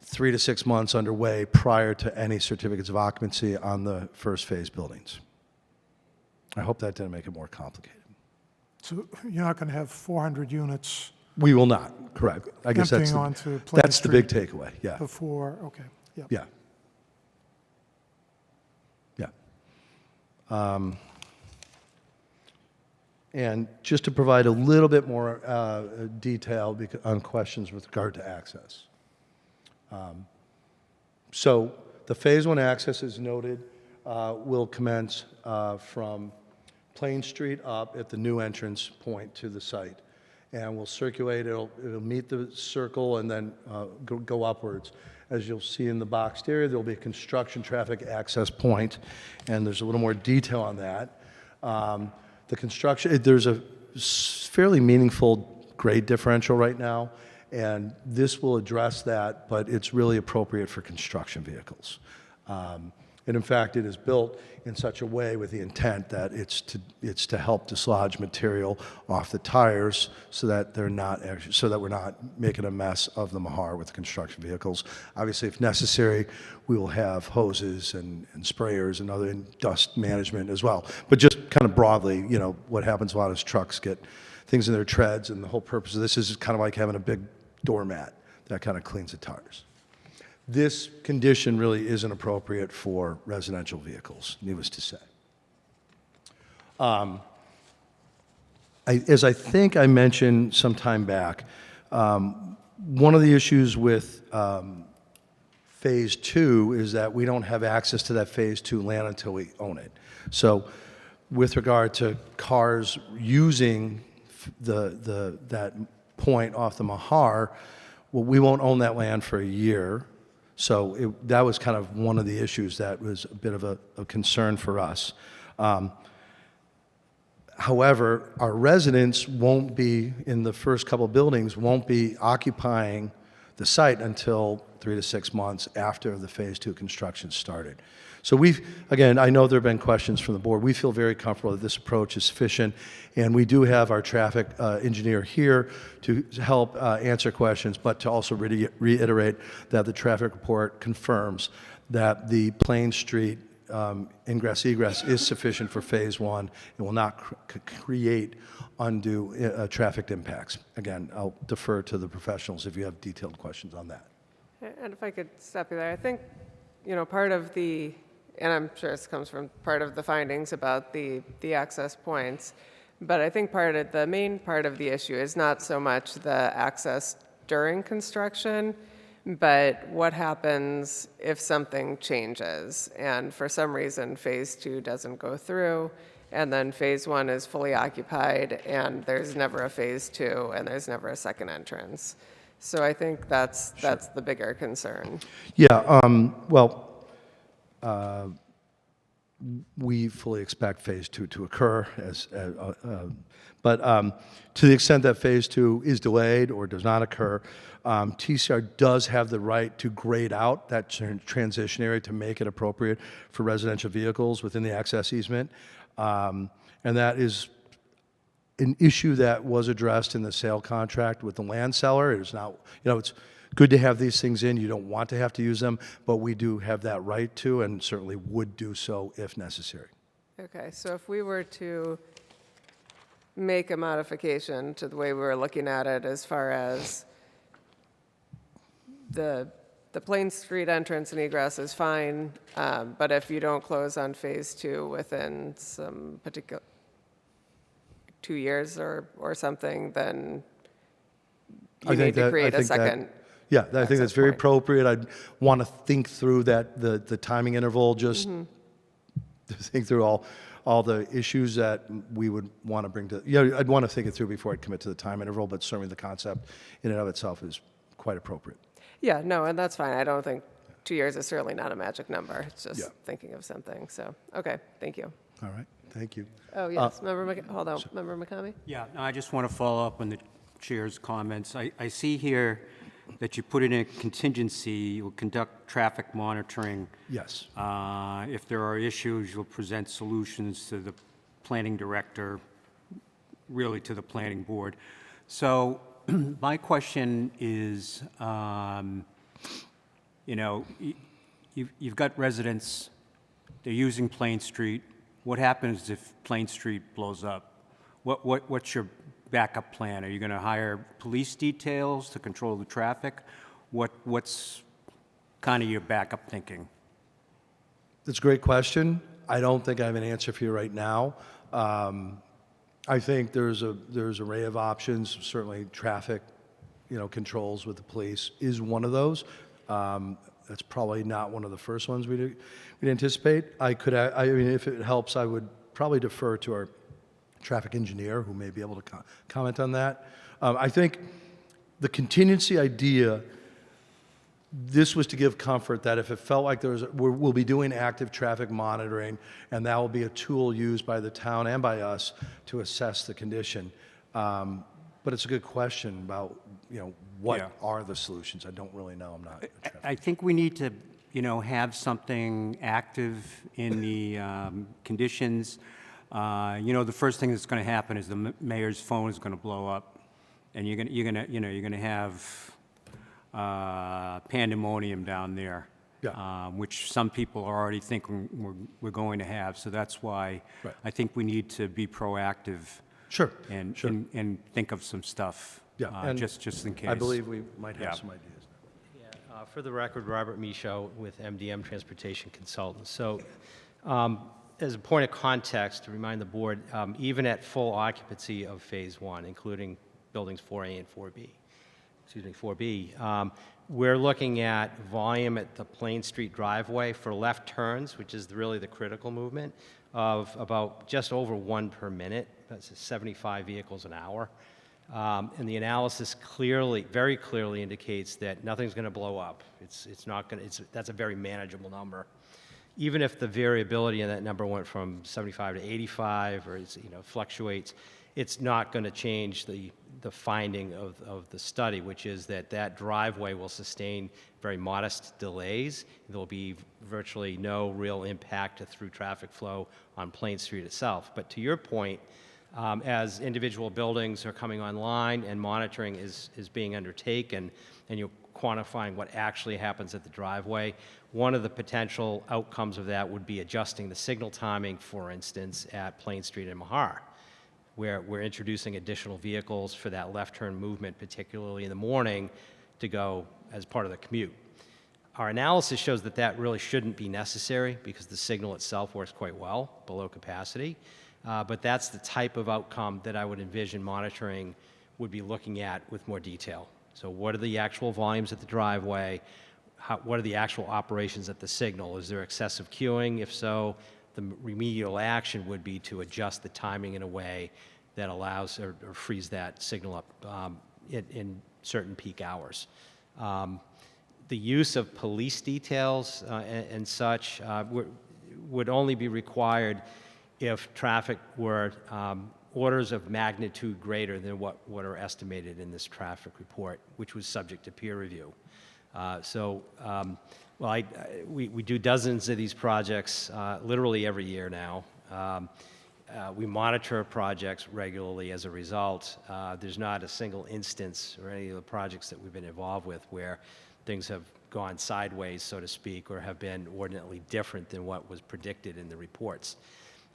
3 to 6 months underway prior to any certificates of occupancy on the first phase buildings. I hope that didn't make it more complicated. So you're not going to have 400 units We will not, correct. I guess emptying onto Plain that's the big Street takeaway, yeah. before, okay, yeah. Yeah. Yeah. And just to provide a little bit more detail on questions with regard to access. So the Phase 1 access, as noted, will commence from Plain Street up at the new entrance point to the site. And we'll circulate, it'll meet the circle and then go upwards. As you'll see in the boxed area, there'll be a construction traffic access point, and there's a little more detail on that. The construction, there's a fairly meaningful grade differential right now, and this will address that, but it's really appropriate for construction vehicles. And in fact, it is built in such a way with the intent that it's to help dislodge material off the tires so that they're not actually, so that we're not making a mess of the Mahar with the construction vehicles. Obviously, if necessary, we will have hoses and sprayers and other dust management as well. But just kind of broadly, you know, what happens a lot is trucks get things in their treads, and the whole purpose of this is kind of like having a big doormat that kind of cleans the tires. This condition really isn't appropriate for residential vehicles, needless to say. As I think I mentioned some time back, one of the issues with Phase 2 is that we don't have access to that Phase 2 land until we own it. So with regard to cars using that point off the Mahar, well, we won't own that land for a year. So that was kind of one of the issues that was a bit of a concern for us. However, our residents won't be, in the first couple of buildings, won't be occupying the site until 3 to 6 months after the Phase 2 construction started. So again, I know there have been questions from the board. We feel very comfortable that this approach is sufficient, and we do have our traffic engineer here to help answer questions, but to also reiterate that the traffic report confirms that the Plain Street ingress-egress is sufficient for Phase 1 and will not create undue traffic impacts. Again, I'll defer to the professionals if you have detailed questions on that. And if I could stop you there, I think, you know, part of the, and I'm sure this comes from part of the findings about the access points, but I think the main part of the issue is not so much the access during construction, but what happens if something changes and for some reason Phase 2 doesn't go through, and then Phase 1 is fully occupied and there's never a Phase 2 and there's never a second entrance. So I think that's the bigger concern. Yeah, we fully expect Phase 2 to occur, but to the extent that Phase 2 is delayed or does not occur, TCR does have the right to grade out that transition area to make it appropriate for residential vehicles within the access easement, and that is an issue that was addressed in the sale contract with the land seller. It is not, you know, it's good to have these things in. You don't want to have to use them, but we do have that right to, and certainly would do so if necessary. Okay, so if we were to make a modification to the way we were looking at it as far as the Plain Street entrance and egress is fine, but if you don't close on Phase 2 within some particular 2 years or something, then you need to create a second. Yeah, I think that's very appropriate. I'd want to think through that, the timing interval, just to think through all the issues that we would want to bring to, I'd want to think it through before I'd commit to the time interval, but certainly the concept in and of itself is quite appropriate. Yeah, no, and that's fine. I don't think 2 years is certainly not a magic number. It's just thinking of something. So, okay, thank you. All right, thank you. Oh, yes, hold on, Member McCamey? Yeah, no, I just want to follow up on the chair's comments. I see here that you put in a contingency, you will conduct traffic monitoring. Yes. If there are issues, you'll present solutions to the planning director, really to the planning board. So my question is, you know, you've got residents, they're using Plain Street. What happens if Plain Street blows up? What's your backup plan? Are you going to hire police details to control the traffic? What's kind of your backup thinking? That's a great question. I don't think I have an answer for you right now. I think there's an array of options. Certainly, traffic, controls with the police is one of those. That's probably not one of the first ones we'd anticipate. I mean, if it helps, I would probably defer to our traffic engineer, who may be able to comment on that. I think the contingency idea, this was to give comfort that if it felt like we'll be doing active traffic monitoring, and that will be a tool used by the town and by us to assess the condition. But it's a good question about, what are the solutions? I don't really know. I'm not a traffic. I think we need to, have something active in the conditions. The first thing that's going to happen is the mayor's phone is going to blow up, and you're going to have pandemonium down there, which some people are already thinking we're going to have. So that's why I think we need to be proactive. Sure. And think of some stuff. And just in case. I believe we might have some ideas. Yeah, for the record, Robert Michaud with MDM Transportation Consultants. So, as a point of context, to remind the board, even at full occupancy of Phase 1, including buildings 4A and 4B, we're looking at volume at the Plain Street driveway for left turns, which is really the critical movement, of about just over 1 per minute. That's 75 vehicles an hour. And the analysis very clearly indicates that nothing's going to blow up. That's a very manageable number. Even if the variability in that number went from 75 to 85 or fluctuates, it's not going to change the finding of the study, which is that driveway will sustain very modest delays. There will be virtually no real impact to through traffic flow on Plain Street itself. But to your point, as individual buildings are coming online and monitoring is being undertaken, and you're quantifying what actually happens at the driveway, one of the potential outcomes of that would be adjusting the signal timing, for instance, at Plain Street and Mahar, where we're introducing additional vehicles for that left turn movement, particularly in the morning, to go as part of the commute. Our analysis shows that really shouldn't be necessary because the signal itself works quite well below capacity. But that's the type of outcome that I would envision monitoring would be looking at with more detail. So what are the actual volumes at the driveway? What are the actual operations at the signal? Is there excessive queuing? If so, the remedial action would be to adjust the timing in a way that allows or frees that signal up in certain peak hours. The use of police details and such would only be required if traffic were orders of magnitude greater than what are estimated in this traffic report, which was subject to peer review. We do dozens of these projects literally every year now. We monitor projects regularly as a result. There's not a single instance or any of the projects that we've been involved with where things have gone sideways, so to speak, or have been ordinarily different than what was predicted in the reports.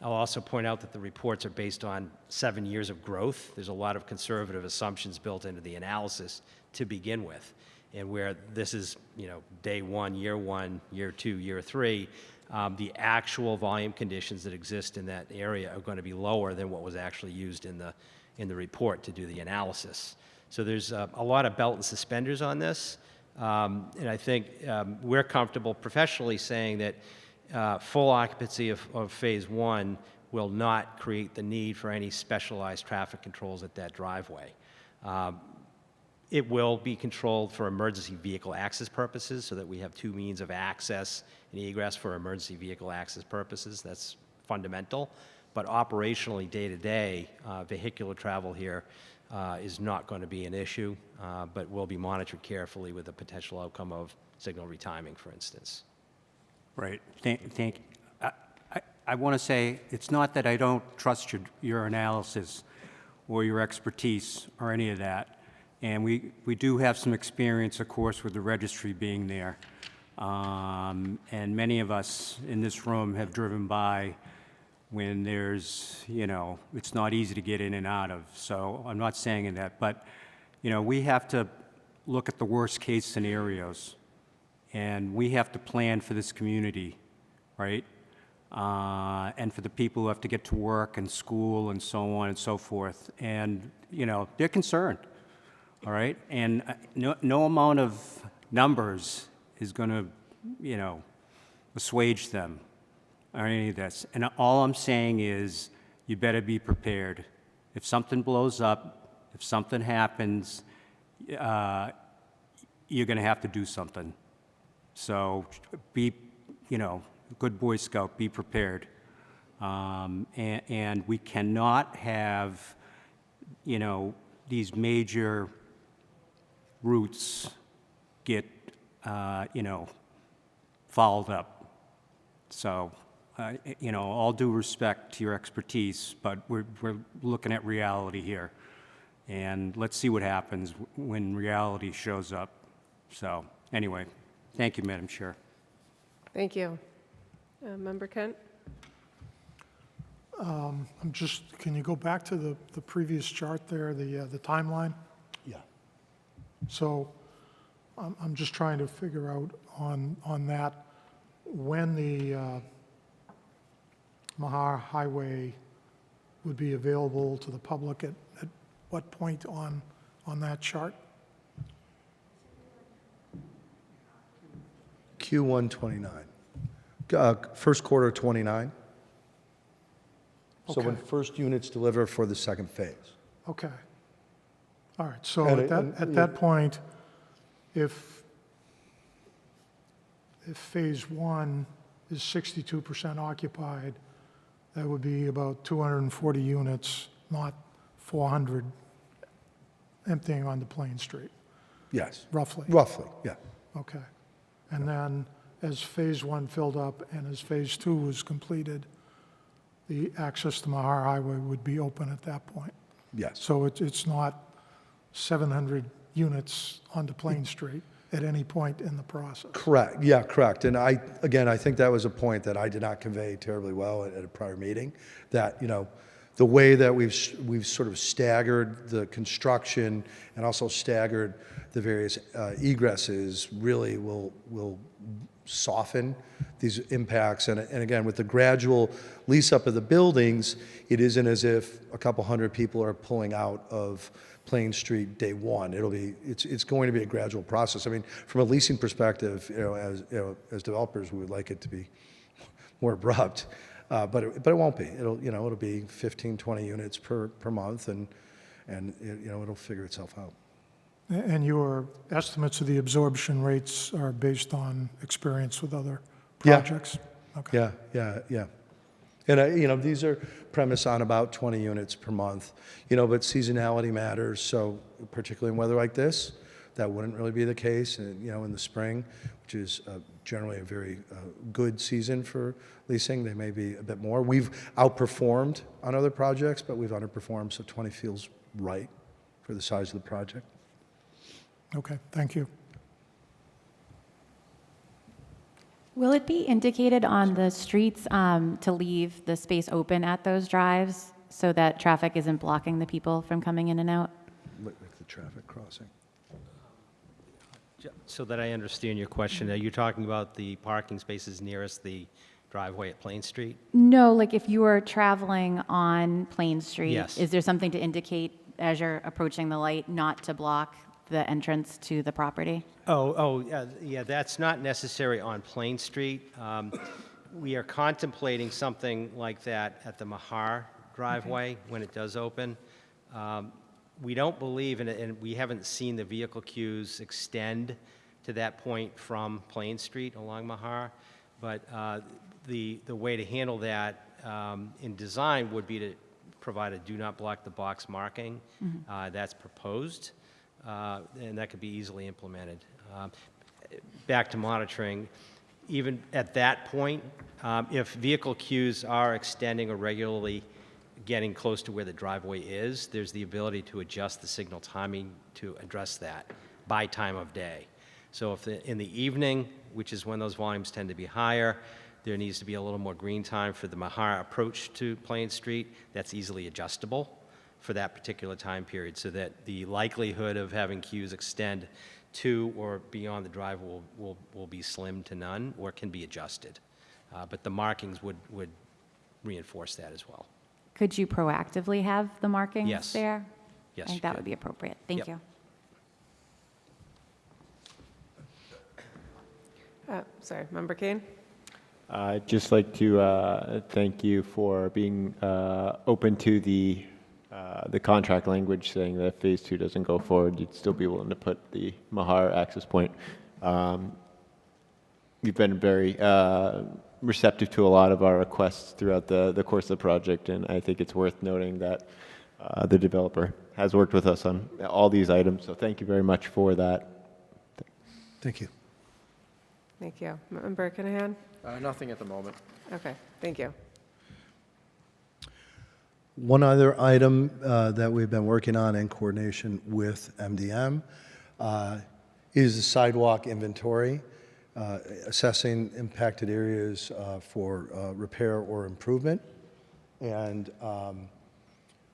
I'll also point out that the reports are based on 7 years of growth. There's a lot of conservative assumptions built into the analysis to begin with. And where this is, day 1, year 2, year 3, the actual volume conditions that exist in that area are going to be lower than what was actually used in the report to do the analysis. So there's a lot of belt and suspenders on this. And I think we're comfortable professionally saying that full occupancy of Phase 1 will not create the need for any specialized traffic controls at that driveway. It will be controlled for emergency vehicle access purposes so that we have 2 means of access and egress for emergency vehicle access purposes. That's fundamental. But operationally, day-to-day, vehicular travel here is not going to be an issue, but will be monitored carefully with the potential outcome of signal retiming, for instance. Right. Thank you. I want to say it's not that I don't trust your analysis or your expertise or any of that. And we do have some experience, of course, with the registry being there. And many of us in this room have driven by when there's, it's not easy to get in and out of. So I'm not saying that. But, we have to look at the worst case scenarios. And we have to plan for this community, right? and for the people who have to get to work and school and so on and so forth. And, you know, they're concerned, all right? And no amount of numbers is going to, you know, assuage them or any of this. And all I'm saying is you better be prepared. If something blows up, if something happens, you're going to have to do something. So be, you know, good Boy Scout, be prepared. And we cannot have, you know, these major routes get, you know, fouled up. So, you know, all due respect to your expertise, but we're looking at reality here. And let's see what happens when reality shows up. So, anyway, thank you, Madam Chair. Thank you. Member Kent? Can you go back to the previous chart there, the timeline? Yeah. So I'm just trying to figure out on that, when the Mahar Highway would be available to the public at what point on that chart? Q1 29. First quarter 29. So when Okay. first units deliver for the second phase. Okay. All right, so And at that point, if phase one is 62% occupied, that would be about 240 units, not 400 emptying onto Plain Street, Yes. roughly. Roughly, yeah. Okay. And then as phase one filled up and as phase two was completed, the access to Mahar Highway would be open at that point. Yes. So it's not 700 units onto Plain Street at any point in the process. Correct, yeah, correct. And I think that was a point that I did not convey terribly well at a prior meeting, that, you know, the way that we've sort of staggered the construction and also staggered the various egresses really will soften these impacts. And again, with the gradual lease up of the buildings, it isn't as if a couple hundred people are pulling out of Plain Street day one. It's going to be a gradual process. I mean, from a leasing perspective, as developers, we would like it to be more abrupt, but it won't be. It'll be 15, 20 units per month, and it'll figure itself out. And your estimates of the absorption rates are based on experience with other Yeah. projects? Okay. Yeah. And these are premised on about 20 units per month, but seasonality matters. So particularly in weather like this, that wouldn't really be the case. And, in the spring, which is generally a very good season for leasing, they may be a bit more. We've outperformed on other projects, but we've underperformed. So 20 feels right for the size of the project. Okay, thank you. Will it be indicated on the streets to leave the space open at those drives so that traffic isn't blocking the people from coming in and out? Like the traffic crossing. So that I understand your question, are you talking about the parking spaces nearest the driveway at Plain Street? No, like if you were traveling on Plain Street, Yes. is there something to indicate as you're approaching the light not to block the entrance to the property? Yeah, that's not necessary on Plain Street. We are contemplating something like that at the Mahar driveway when it does open. We don't believe, and we haven't seen the vehicle queues extend to that point from Plain Street along Mahar, but the way to handle that in design would be to provide a do not block the box marking. That's proposed, and that could be easily implemented. Back to monitoring, even at that point, if vehicle queues are extending or regularly getting close to where the driveway is, there's the ability to adjust the signal timing to address that by time of day. So if in the evening, which is when those volumes tend to be higher, there needs to be a little more green time for the Mahar approach to Plain Street, that's easily adjustable for that particular time period, so that the likelihood of having queues extend to or beyond the drive will be slim to none, or can be adjusted. But the markings would reinforce that as well. Could you proactively have the markings Yes. there? Yes, I think you that could. would be appropriate. Thank Yep. you. Sorry, Member Kane? I'd just like to thank you for being open to the contract language saying that if Phase 2 doesn't go forward, you'd still be willing to put the Mahar access point. You've been very receptive to a lot of our requests throughout the course of the project, and I think it's worth noting that the developer has worked with us on all these items, so thank you very much for that. Thank you. Thank you. Member Kinahan? Nothing at the moment. Okay, thank you. One other item that we've been working on in coordination with MDM is the sidewalk inventory, assessing impacted areas for repair or improvement. And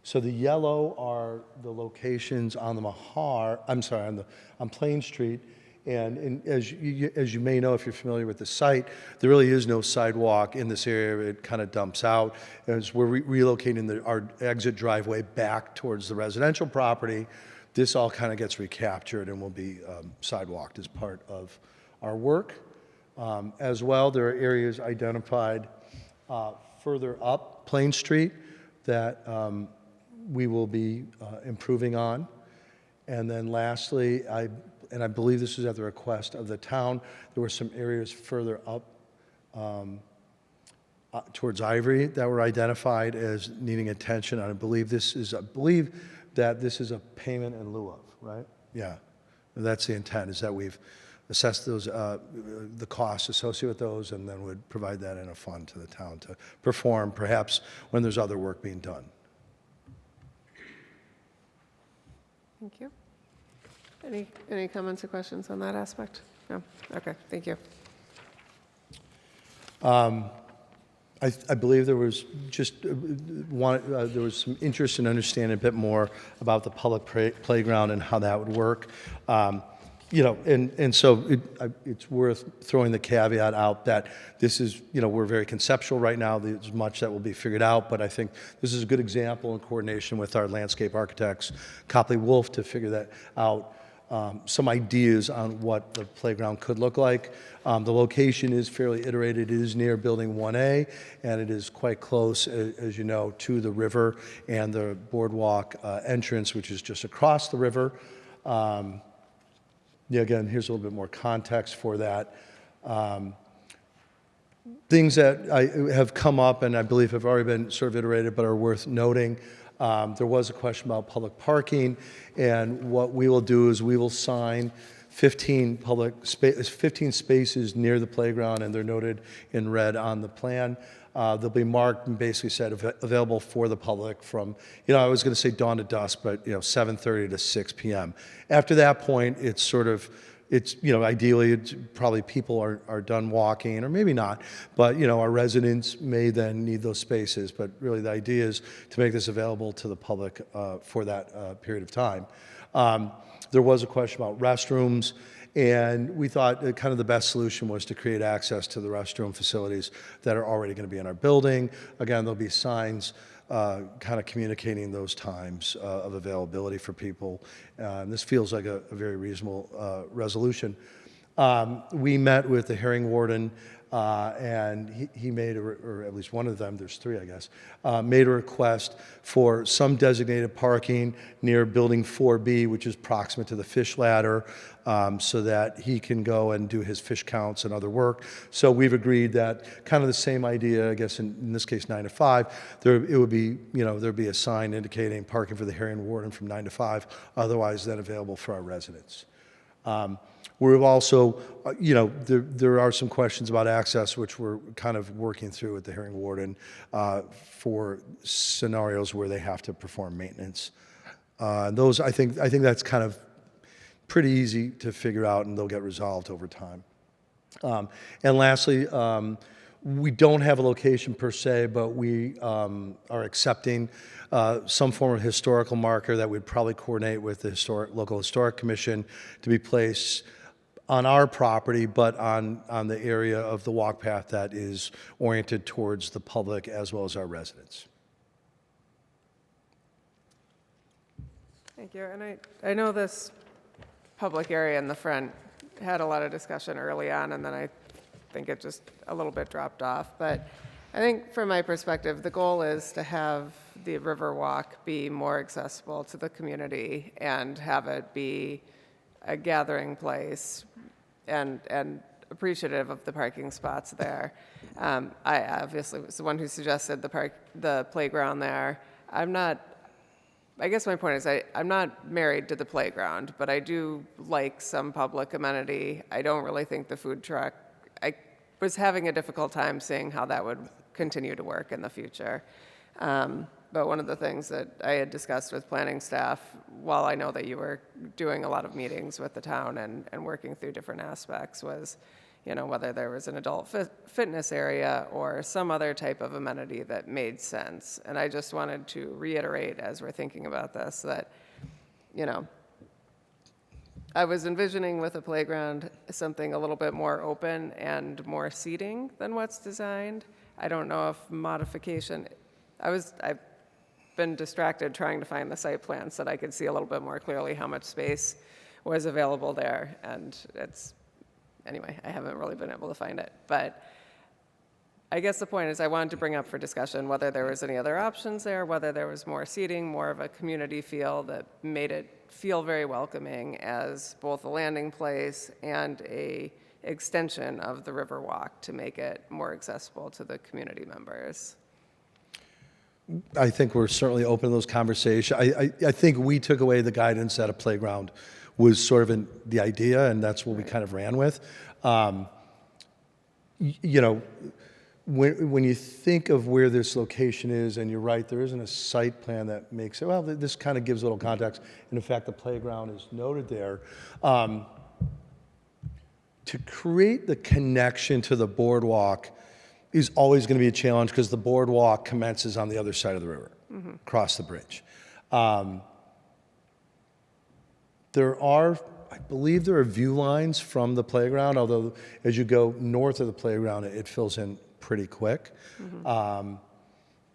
so the yellow are the locations on the on Plain Street. And as you may know, if you're familiar with the site, there really is no sidewalk in this area. It kind of dumps out. As we're relocating our exit driveway back towards the residential property, this all kind of gets recaptured and will be sidewalked as part of our work. As well, there are areas identified further up Plain Street that we will be improving on. And then lastly, I believe this is at the request of the town, there were some areas further up towards Ivory that were identified as needing attention. And I believe that this is a payment in lieu of, right? Yeah, that's the intent, is that we've assessed those, the costs associated with those, and then would provide that in a fund to the town to perform, perhaps when there's other work being done. Thank you. Any comments or questions on that aspect? No? Okay, thank you. I believe there was just there was some interest in understanding a bit more about the public playground and how that would work. You know, and so it's worth throwing the caveat out that this is, you know, we're very conceptual right now. There's much that will be figured out, but I think this is a good example in coordination with our landscape architects, Copley Wolf, to figure that out. Some ideas on what the playground could look like. The location is fairly iterated. It is near Building 1A, and it is quite close, as you know, to the river and the boardwalk entrance, which is just across the river. Yeah, again, here's a little bit more context for that. Things that have come up and I believe have already been sort of iterated but are worth noting. There was a question about public parking, and what we will do is we will sign 15 spaces near the playground, and they're noted in red on the plan. They'll be marked and basically said available for the public from, you know, I was going to say dawn to dusk, but, you know, 7:30 to 6 p.m. After that point, it's sort of, it's, you know, ideally, it's probably people are done walking, or maybe not, but, you know, our residents may then need those spaces, but really the idea is to make this available to the public for that period of time. There was a question about restrooms, and we thought that kind of the best solution was to create access to the restroom facilities that are already going to be in our building. Again, there'll be signs kind of communicating those times of availability for people. This feels like a very reasonable resolution. We met with the hearing warden, and he made, or at least one of them, there's three, I guess, made a request for some designated parking near Building 4B, which is proximate to the fish ladder, so that he can go and do his fish counts and other work. So we've agreed that kind of the same idea, I guess in this case 9 to 5, it would be, you know, there'd be a sign indicating parking for the hearing warden from 9 to 5, otherwise then available for our residents. We've also, you know, there are some questions about access, which we're kind of working through with the hearing warden for scenarios where they have to perform maintenance. Those, I think that's kind of pretty easy to figure out, and they'll get resolved over time. And lastly, we don't have a location per se, but we are accepting some form of historical marker that we'd probably coordinate with the local historic commission to be placed on our property, but on the area of the walk path that is oriented towards the public as well as our residents. Thank you. And I know this public area in the front had a lot of discussion early on, and then I think it just a little bit dropped off. But I think from my perspective, the goal is to have the Riverwalk be more accessible to the community and have it be a gathering place and appreciative of the parking spots there. I obviously was the one who suggested the playground there. I guess my point is I'm not married to the playground, but I do like some public amenity. I don't really think the food truck, I was having a difficult time seeing how that would continue to work in the future. But one of the things that I had discussed with planning staff, while I know that you were doing a lot of meetings with the town and working through different aspects, was, whether there was an adult fitness area or some other type of amenity that made sense. And I just wanted to reiterate, as we're thinking about this, that, I was envisioning with a playground something a little bit more open and more seating than what's designed. I don't know if modification, I've been distracted trying to find the site plan so that I could see a little bit more clearly how much space was available there. And anyway, I haven't really been able to find it. But I guess the point is I wanted to bring up for discussion whether there was any other options there, whether there was more seating, more of a community feel that made it feel very welcoming as both a landing place and a extension of the Riverwalk to make it more accessible to the community members. I think we're certainly open to those conversations. I think we took away the guidance that a playground was sort of the idea, and that's what we kind of ran with. When you think of where this location is, and you're right, there isn't a site plan that makes it, well, this kind of gives a little context. And in fact, the playground is noted there. To create the connection to the boardwalk is always going to be a challenge because the boardwalk commences on the other side of the river, across the bridge. I believe there are view lines from the playground, although as you go north of the playground, it fills in pretty quick.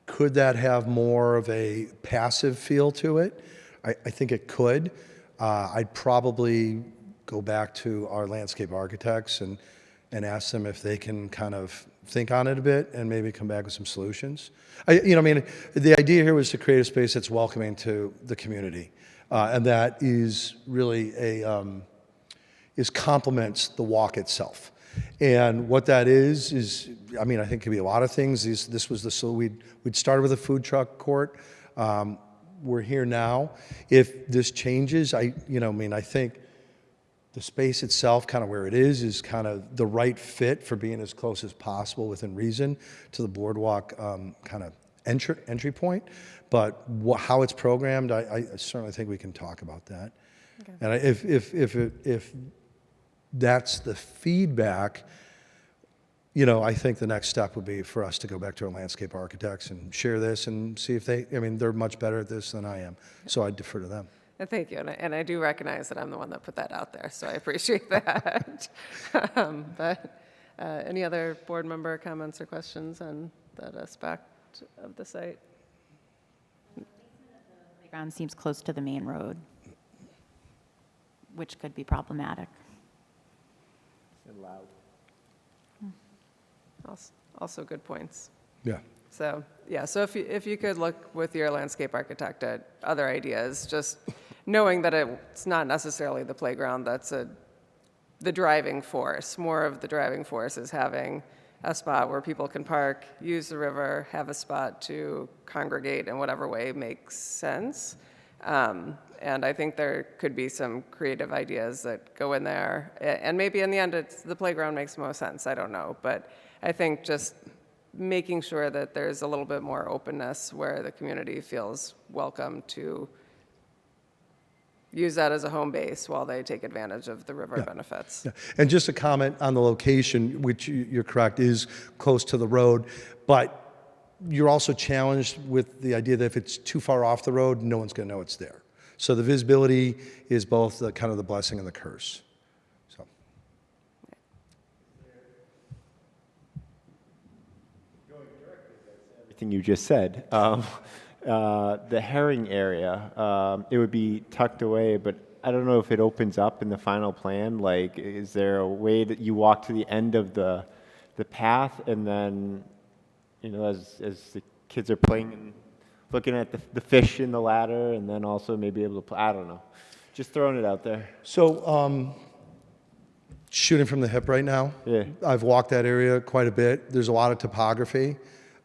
Could that have more of a passive feel to it? I think it could. I'd probably go back to our landscape architects and ask them if they can kind of think on it a bit and maybe come back with some solutions. The idea here was to create a space that's welcoming to the community, and that is really is complements the walk itself. And what that is I think it could be a lot of things. This was we'd started with a food truck court. We're here now. If this changes, I think the space itself, kind of where it is kind of the right fit for being as close as possible within reason to the boardwalk kind of entry point. But how it's programmed, I certainly think we can talk about that. Okay. And if that's the feedback, I think the next step would be for us to go back to our landscape architects and share this and see if they're much better at this than I am. So I'd defer to them. Thank you, and I do recognize that I'm the one that put that out there, so I appreciate that. But any other board member comments or questions on that aspect of the site? The playground seems close to the main road, which could be problematic. And loud. Also good points. Yeah. So if you could look with your landscape architect at other ideas, just knowing that it's not necessarily the playground that's the driving force. More of the driving force is having a spot where people can park, use the river, have a spot to congregate in whatever way makes sense. And I think there could be some creative ideas that go in there. And maybe in the end, the playground makes most sense. I don't know. But I think just making sure that there's a little bit more openness where the community feels welcome to use that as a home base while they take advantage of the river benefits. Yeah. And just a comment on the location, which you're correct, is close to the road, but you're also challenged with the idea that if it's too far off the road, no one's going to know it's there. So the visibility is both kind of the blessing and the curse. So. everything you just said. The herring area, it would be tucked away, but I don't know if it opens up in the final plan. Like, is there a way that you walk to the end of the path and then, you know, as the kids are playing and looking at the fish in the ladder, and then also maybe able to play, I don't know. Just throwing it out there. So, shooting from the hip right now. Yeah. I've walked that area quite a bit. There's a lot of topography.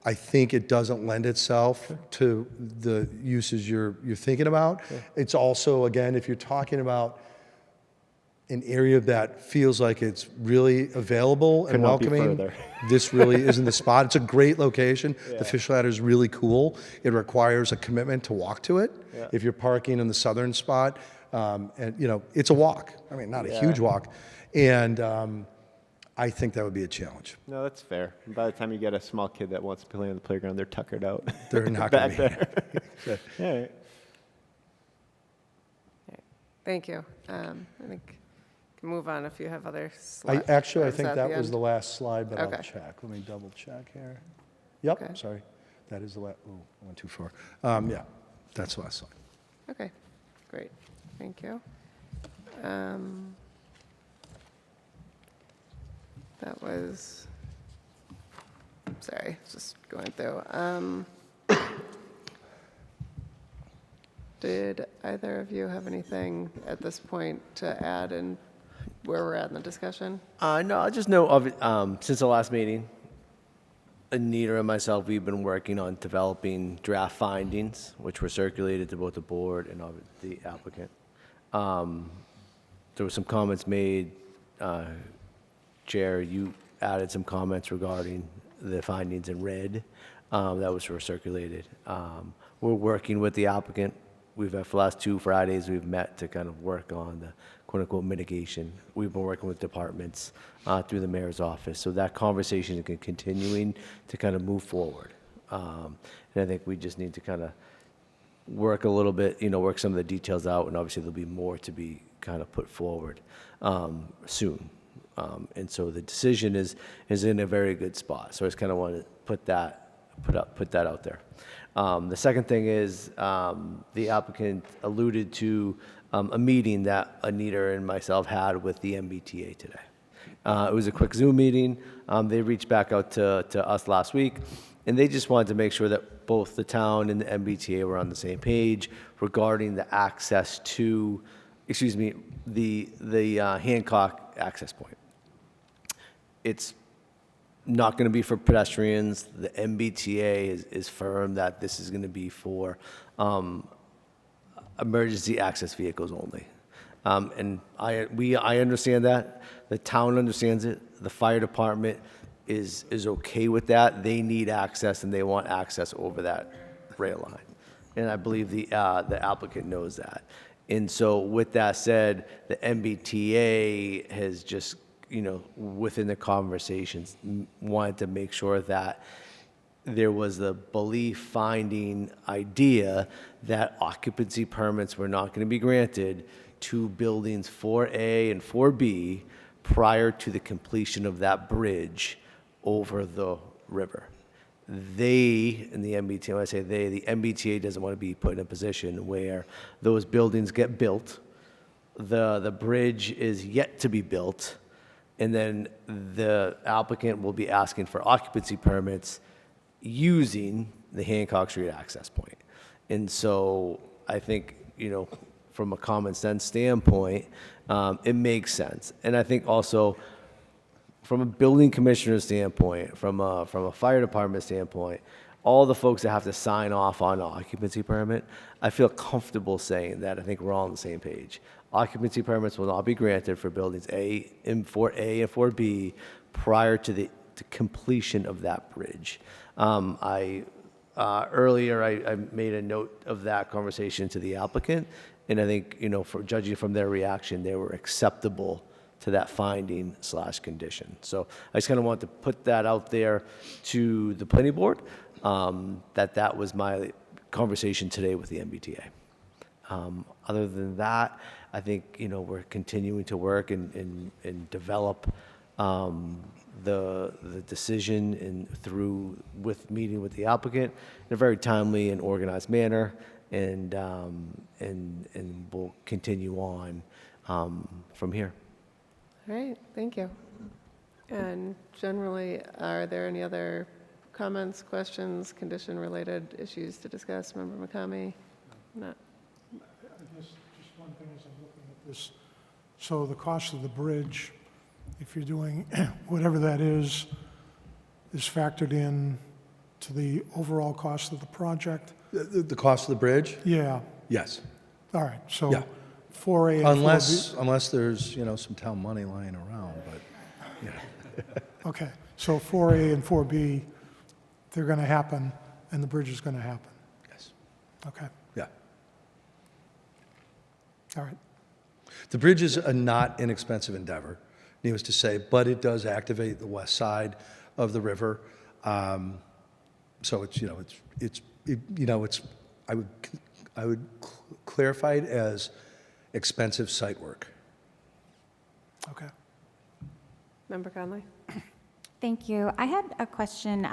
I think it doesn't lend itself to the uses you're thinking about. It's also, again, if you're talking about an area that feels like it's really available and Could not be welcoming, further. this really isn't the spot. It's a great location. The fish ladder is really cool. It requires a commitment to walk to it. Yeah. If you're parking in the southern spot, and you know, it's a walk. I mean, not a huge walk, and I think that would be a challenge. No, that's fair. And by the time you get a small kid that wants to play on the playground, they're tuckered out. They're not back going to there. be. All right. Thank you. I think we can move on if you have other I slides. think that was the last slide, but Okay. I'll check. Let me double check here. Yep, Okay. sorry. That is the last, oh, I went too far. Yeah, that's the last slide. Okay, great. Thank you. That was, sorry, just going through. Did either of you have anything at this point to add in where we're at in the discussion? No, I just know of it, since the last meeting, Anita and myself, we've been working on developing draft findings, which were circulated to both the board and the applicant. There were some comments made. Chair, you added some comments regarding the findings in red that was circulated. We're working with the applicant. We've had for the last 2 Fridays, we've met to kind of work on the quote-unquote mitigation. We've been working with departments through the mayor's office. So that conversation is continuing to kind of move forward. And I think we just need to kind of work a little bit, work some of the details out, and obviously there'll be more to be kind of put forward soon. And so the decision is in a very good spot. So I just kind of want to put that out there. The second thing is the applicant alluded to a meeting that Anita and myself had with the MBTA today. It was a quick Zoom meeting. They reached back out to us last week, and they just wanted to make sure that both the town and the MBTA were on the same page regarding the access to, the Hancock access point. It's not going to be for pedestrians. The MBTA is firm that this is going to be for emergency access vehicles only. And I understand that. The town understands it. The fire department is okay with that. They need access, and they want access over that rail line. And I believe the applicant knows that. And so with that said, the MBTA has just, within the conversations, wanted to make sure that there was the belief finding idea that occupancy permits were not going to be granted to buildings 4A and 4B prior to the completion of that bridge over the river. They, and the MBTA, when I say they, the MBTA doesn't want to be put in a position where those buildings get built, the bridge is yet to be built, and then the applicant will be asking for occupancy permits using the Hancock Street access point. And so I think, from a common sense standpoint, it makes sense. And I think also from a building commissioner standpoint, from a fire department standpoint, all the folks that have to sign off on an occupancy permit, I feel comfortable saying that I think we're all on the same page. Occupancy permits will not be granted for buildings A and 4A and 4B prior to the completion of that bridge. Earlier, I made a note of that conversation to the applicant, and I think, for judging from their reaction, they were acceptable to that finding / condition. So I just kind of wanted to put that out there to the planning board, that was my conversation today with the MBTA. Other than that, I think, we're continuing to work and develop the decision and through with meeting with the applicant in a very timely and organized manner, and we'll continue on from here. All right, thank you. And generally, are there any other comments, questions, condition-related issues to discuss? Member McCamey? No. I guess just one thing as I'm looking at this, so the cost of the bridge, if you're doing whatever that is factored in to the overall cost of the project? The cost of the bridge? Yeah, Yes. all right, so Yeah. 4A and 4B. Unless there's, some town money lying around, but, yeah. Okay, so 4A and 4B, they're going to happen, and the bridge is going to happen? Yes. Okay, Yeah. all right. The bridge is a not inexpensive endeavor, needless to say, but it does activate the west side of the river. So I would clarify it as expensive site work. Okay. Member Conley? Thank you. I had a question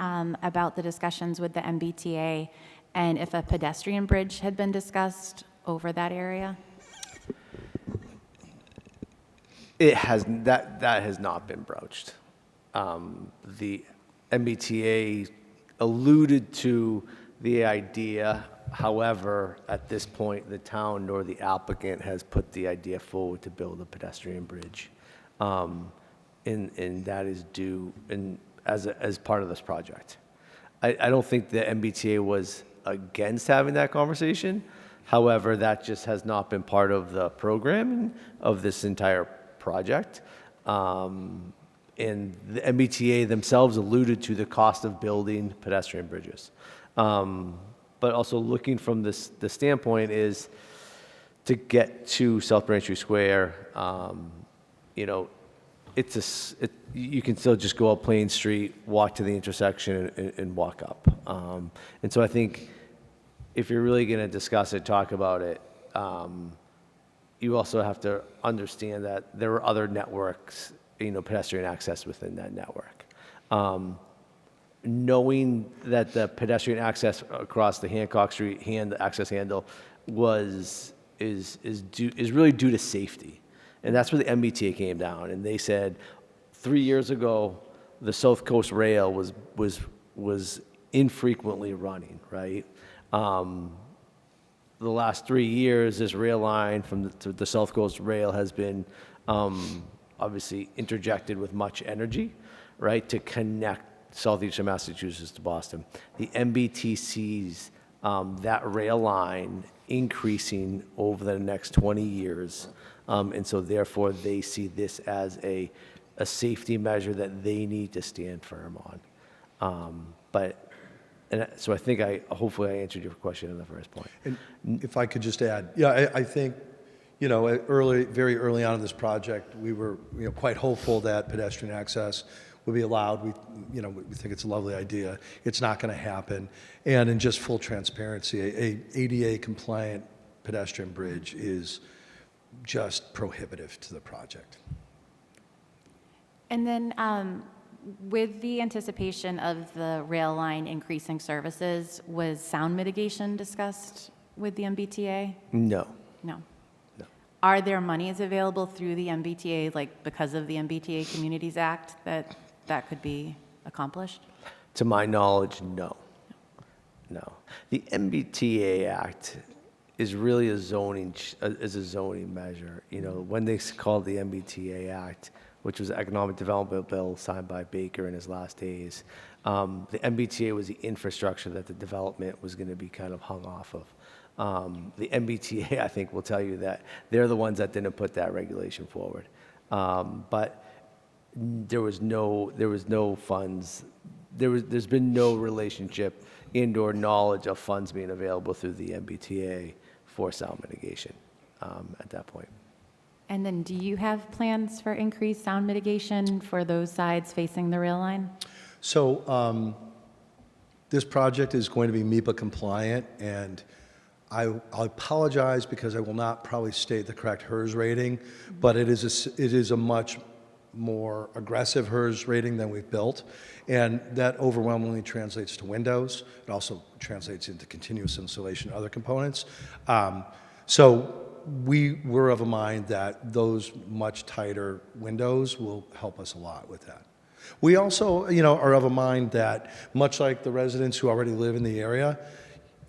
about the discussions with the MBTA and if a pedestrian bridge had been discussed over that area. It has that has not been broached. The MBTA alluded to the idea. However, at this point, the town nor the applicant has put the idea forward to build a pedestrian bridge, and that is due as part of this project. I don't think the MBTA was against having that conversation. However, that just has not been part of the programming of this entire project. And the MBTA themselves alluded to the cost of building pedestrian bridges. But also looking from the standpoint is to get to South Braintree Square, you can still just go up Plain Street, walk to the intersection, and walk up. And so I think if you're really going to discuss it, talk about it, you also have to understand that there are other networks, pedestrian access within that network. Knowing that the pedestrian access across the Hancock Street access handle is really due to safety, and that's where the MBTA came down, and they said 3 years ago the South Coast Rail was infrequently running, right? The last 3 years, this rail line from the South Coast Rail has been obviously interjected with much energy, right, to connect southeastern Massachusetts to Boston. The MBT sees that rail line increasing over the next 20 years, and so therefore they see this as a safety measure that they need to stand firm on. So I think hopefully I answered your question in the first point. And if I could just add, yeah, I think, very early on in this project, we were, quite hopeful that pedestrian access would be allowed. We think it's a lovely idea. It's not going to happen. And in just full transparency, a ADA compliant pedestrian bridge is just prohibitive to the project. And then with the anticipation of the rail line increasing services, was sound mitigation discussed with the MBTA? No. No. Are there monies available through the MBTA, because of the MBTA Communities Act, that could be accomplished? To my knowledge, no. No. The MBTA Act is really a zoning measure. When they called the MBTA Act, which was an economic development bill signed by Baker in his last days, the MBTA was the infrastructure that the development was going to be kind of hung off of. The MBTA, I think, will tell you that they're the ones that didn't put that regulation forward. But there was no funds. There's been no relationship and/or knowledge of funds being available through the MBTA for sound mitigation at that point. And then do you have plans for increased sound mitigation for those sides facing the rail line? So this project is going to be MEPA compliant, and I'll apologize because I will not probably state the correct HERS rating, but it is a much more aggressive HERS rating than we've built, and that overwhelmingly translates to windows. It also translates into continuous insulation and other components. So we were of a mind that those much tighter windows will help us a lot with that. We also, are of a mind that much like the residents who already live in the area,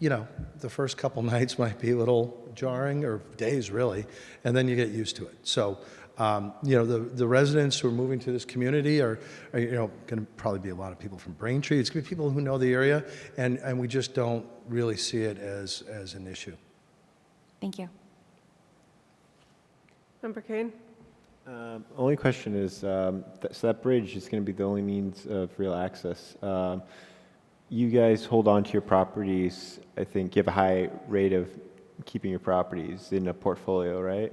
the first couple nights might be a little jarring, or days really, and then you get used to it. So, the residents who are moving to this community are going to probably be a lot of people from Braintree. It's going to be people who know the area, and we just don't really see it as an issue. Thank you. Member Kane? Only question is, so that bridge is going to be the only means of real access. You guys hold on to your properties. I think you have a high rate of keeping your properties in a portfolio, right?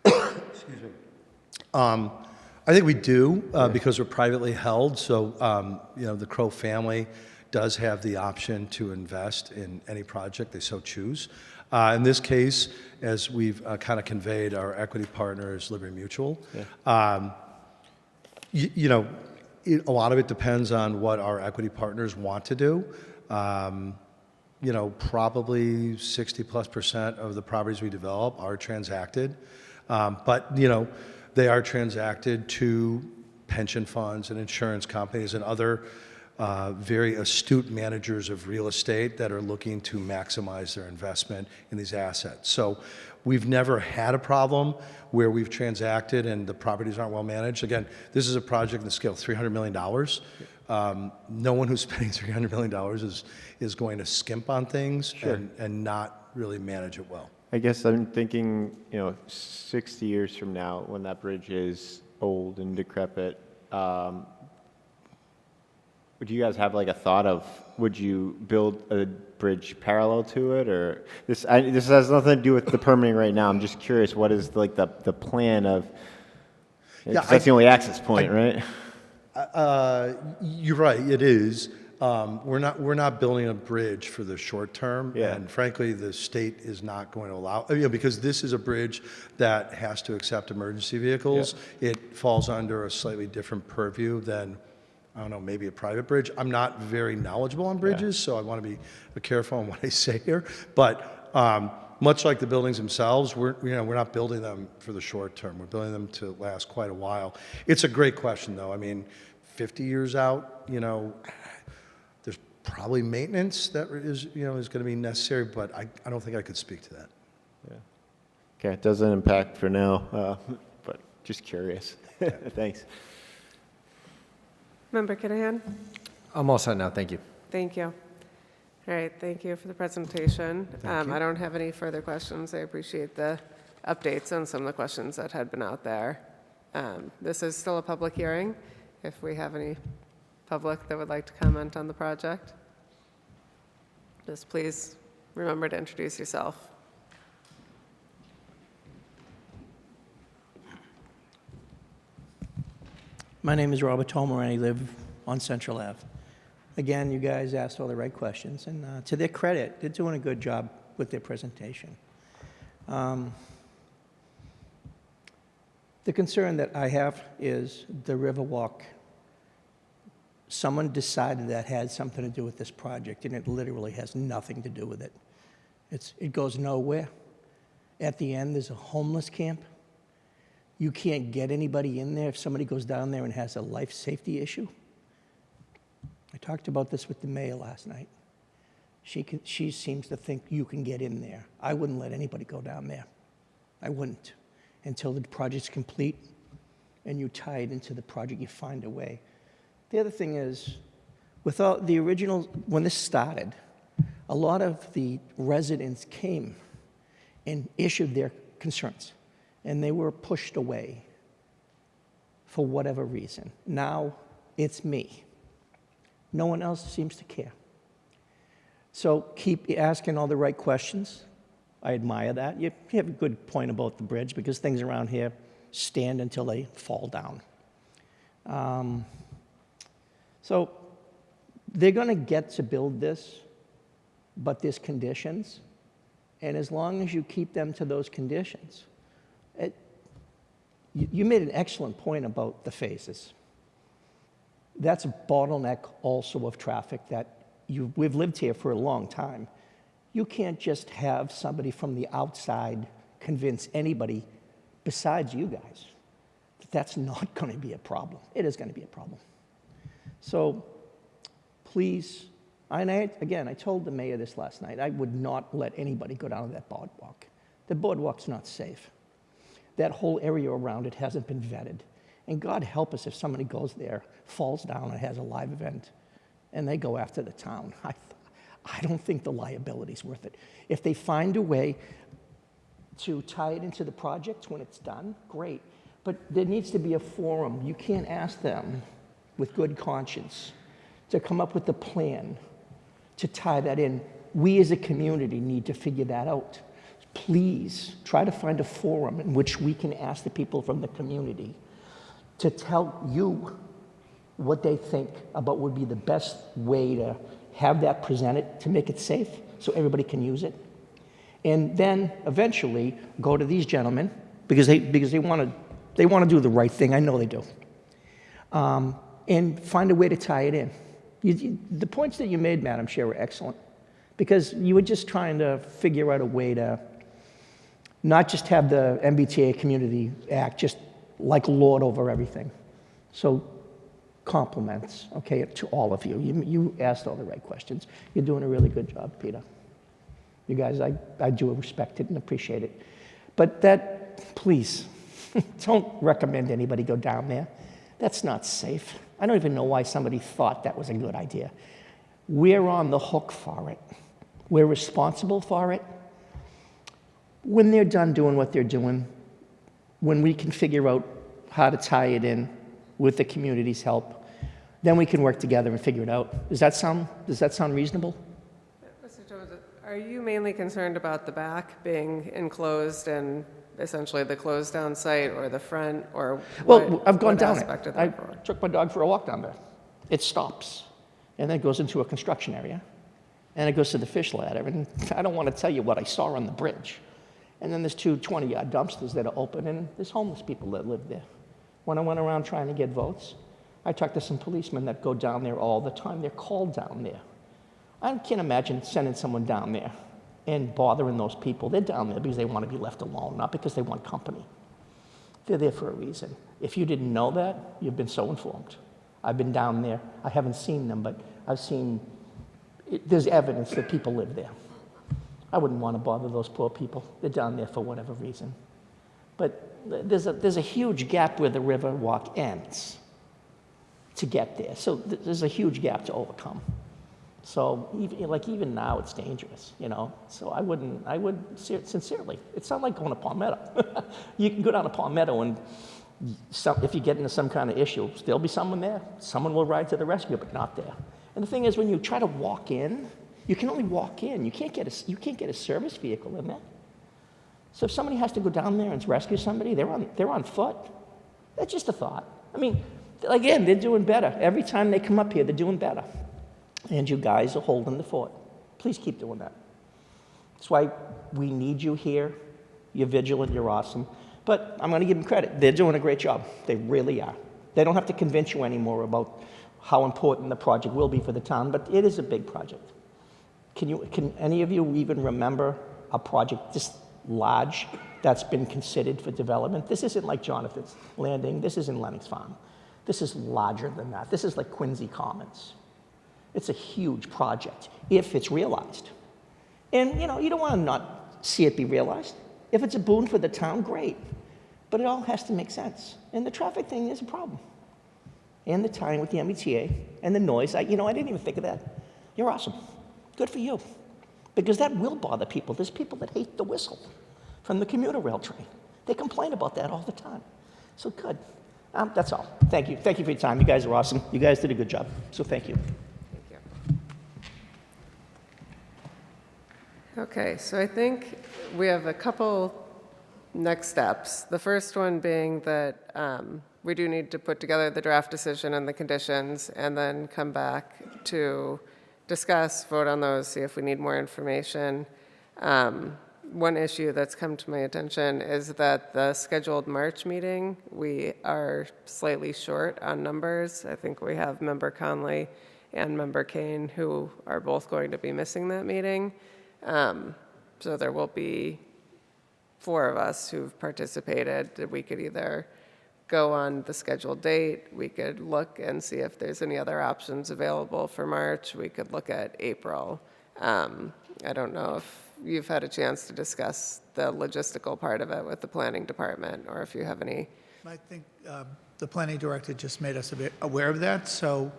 Excuse me. I think we do because we're privately held. So, the Crow family does have the option to invest in any project they so choose. In this case, as we've kind of conveyed, our equity partner is Liberty Mutual. Yeah. A lot of it depends on what our equity partners want to do. Probably 60+% of the properties we develop are transacted. But they are transacted to pension funds and insurance companies and other very astute managers of real estate that are looking to maximize their investment in these assets. So we've never had a problem where we've transacted and the properties aren't well managed. Again, this is a project in the scale of $300 million. No one who's spending $300 million is going to skimp on things and not really manage it well. I guess I'm thinking, 60 years from now, when that bridge is old and decrepit, would you guys have like a thought of, would you build a bridge parallel to it, or this has nothing to do with the permitting right now. I'm just curious, what is like the plan of? Yeah, that's the only access point, right? You're right. It is. We're not building a bridge for the short term, and frankly, the state is not going to allow. Because this is a bridge that has to accept emergency vehicles. Yeah. It falls under a slightly different purview than, I don't know, maybe a private bridge. I'm not very knowledgeable on bridges, so I want to be careful on what I say here. But much like the buildings themselves, we're not building them for the short term. We're building them to last quite a while. It's a great question, though. I mean, 50 years out, there's probably maintenance that is going to be necessary, but I don't think I could speak to that. Yeah. Okay, it doesn't impact for now, but just curious. Thanks. Member Kinahan? I'm all set now. Thank you. Thank you. All right, thank you for the presentation. I don't have any further questions. I appreciate the updates on some of the questions that had been out there. This is still a public hearing. If we have any public that would like to comment on the project, just please remember to introduce yourself. My name is Robert Tomer, and I live on Central Ave. Again, you guys asked all the right questions, and to their credit, they're doing a good job with their presentation. The concern that I have is the Riverwalk. Someone decided that had something to do with this project, and it literally has nothing to do with it. It goes nowhere. At the end, there's a homeless camp. You can't get anybody in there if somebody goes down there and has a life safety issue. I talked about this with the mayor last night. She seems to think you can get in there. I wouldn't let anybody go down there. I wouldn't. Until the project's complete and you tie it into the project, you find a way. The other thing is, without the original, when this started, a lot of the residents came and issued their concerns, and they were pushed away for whatever reason. Now it's me. No one else seems to care. So keep asking all the right questions. I admire that. You have a good point about the bridge, because things around here stand until they fall down. So they're going to get to build this, but there's conditions. And as long as you keep them to those conditions, You made an excellent point about the phases. That's a bottleneck also of traffic that we've lived here for a long time. You can't just have somebody from the outside convince anybody besides you guys that that's not going to be a problem. It is going to be a problem. So please, and I told the mayor this last night, I would not let anybody go down that boardwalk. The boardwalk's not safe. That whole area around it hasn't been vetted. And God help us if somebody goes there, falls down, and has a live event, and they go after the town. I don't think the liability's worth it. If they find a way to tie it into the project when it's done, great. But there needs to be a forum. You can't ask them with good conscience to come up with a plan to tie that in. We as a community need to figure that out. Please try to find a forum in which we can ask the people from the community to tell you what they think about would be the best way to have that presented to make it safe so everybody can use it. And then eventually go to these gentlemen because they want to do the right thing. I know they do. And find a way to tie it in. The points that you made, Madam Chair, were excellent because you were just trying to figure out a way to not just have the MBTA Community Act just like lord over everything. So compliments, okay, to all of you. You asked all the right questions. You're doing a really good job, Peter. You guys, I do respect it and appreciate it. But that, please, don't recommend anybody go down there. That's not safe. I don't even know why somebody thought that was a good idea. We're on the hook for it. We're responsible for it. When they're done doing what they're doing, when we can figure out how to tie it in with the community's help, then we can work together and figure it out. Does that sound reasonable? Mr. Jones, are you mainly concerned about the back being enclosed and essentially the closed down site or the front or Well, I've gone down aspect it. of I that? took my dog for a walk down there. It stops and then it goes into a construction area and it goes to the fish ladder. And I don't want to tell you what I saw on the bridge. And then there's two 20-yard dumpsters that are open, and there's homeless people that live there. When I went around trying to get votes, I talked to some policemen that go down there all the time. They're called down there. I can't imagine sending someone down there and bothering those people. They're down there because they want to be left alone, not because they want company. They're there for a reason. If you didn't know that, you've been so informed. I've been down there. I haven't seen them, but I've seen, there's evidence that people live there. I wouldn't want to bother those poor people. They're down there for whatever reason. But there's a huge gap where the river walk ends to get there. So there's a huge gap to overcome. So even now it's dangerous, you know. So I would sincerely, it's not like going to Palmetto. You can go down to Palmetto and if you get into some kind of issue, there'll be someone there. Someone will ride to the rescue, but not there. And the thing is, when you try to walk in, you can only walk in. You can't get a service vehicle in there. So if somebody has to go down there and rescue somebody, they're on foot. That's just a thought. I mean, again, they're doing better. Every time they come up here, they're doing better. And you guys are holding the fort. Please keep doing that. That's why we need you here. You're vigilant, you're awesome. But I'm going to give them credit. They're doing a great job. They really are. They don't have to convince you anymore about how important the project will be for the town, but it is a big project. Can any of you even remember a project this large that's been considered for development? This isn't like Jonathan's Landing. This isn't Lennox Farm. This is larger than that. This is like Quincy Commons. It's a huge project if it's realized. And, you know, you don't want to not see it be realized. If it's a boon for the town, great. But it all has to make sense. And the traffic thing is a problem. And the tying with the MBTA and the noise. I didn't even think of that. You're awesome. Good for you. Because that will bother people. There's people that hate the whistle from the commuter rail train. They complain about that all the time. So good. That's all. Thank you. Thank you for your time. You guys are awesome. You guys did a good job. So thank you. Thank you. Okay, so I think we have a couple next steps. The first one being that we do need to put together the draft decision and the conditions and then come back to discuss, vote on those, see if we need more information. one issue that's come to my attention is that the scheduled March meeting, we are slightly short on numbers. I think we have Member Conley and Member Kane, who are both going to be missing that meeting. So there will be 4 of us who've participated. That we could either go on the scheduled date, we could look and see if there's any other options available for March, we could look at April. I don't know if you've had a chance to discuss the logistical part of it with the planning department, or if you have any. I think the planning director just made us aware of that, so,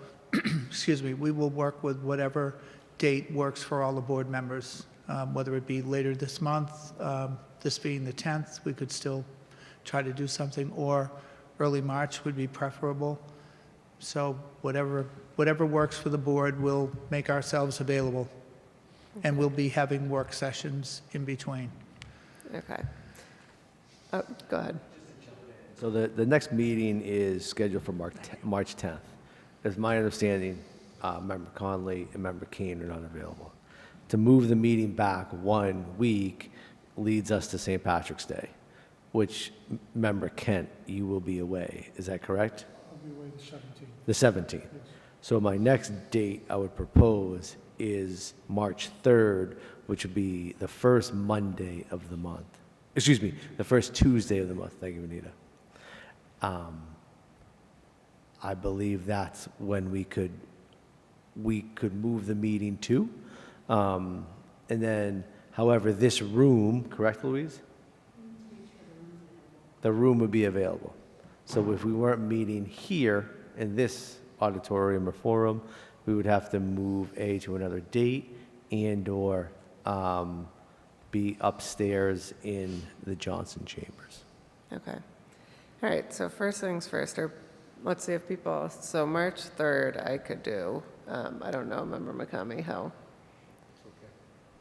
excuse me, we will work with whatever date works for all the board members, whether it be later this month, this being the 10th, we could still try to do something, or early March would be preferable. So whatever works for the board, we'll make ourselves available. And we'll be having work sessions in between. Okay. Oh, go ahead. So the next meeting is scheduled for March 10th. As my understanding, Member Conley and Member Kane are not available. To move the meeting back 1 week leads us to St. Patrick's Day, which, Member Kent, you will be away. Is that correct? I'll be away the 17th. The 17th. So my next date I would propose is March 3rd, which would be the first Monday of the month. Excuse me, the first Tuesday of the month. Thank you, Anita. I believe that's when we could move the meeting to. And then, however, this room, correct, Louise? The room would be available. So if we weren't meeting here in this auditorium or forum, we would have to move to another date and/or be upstairs in the Johnson Chambers. Okay. All right, so first things first, let's see if people, so March 3rd I could do. I don't know, Member McCamey, how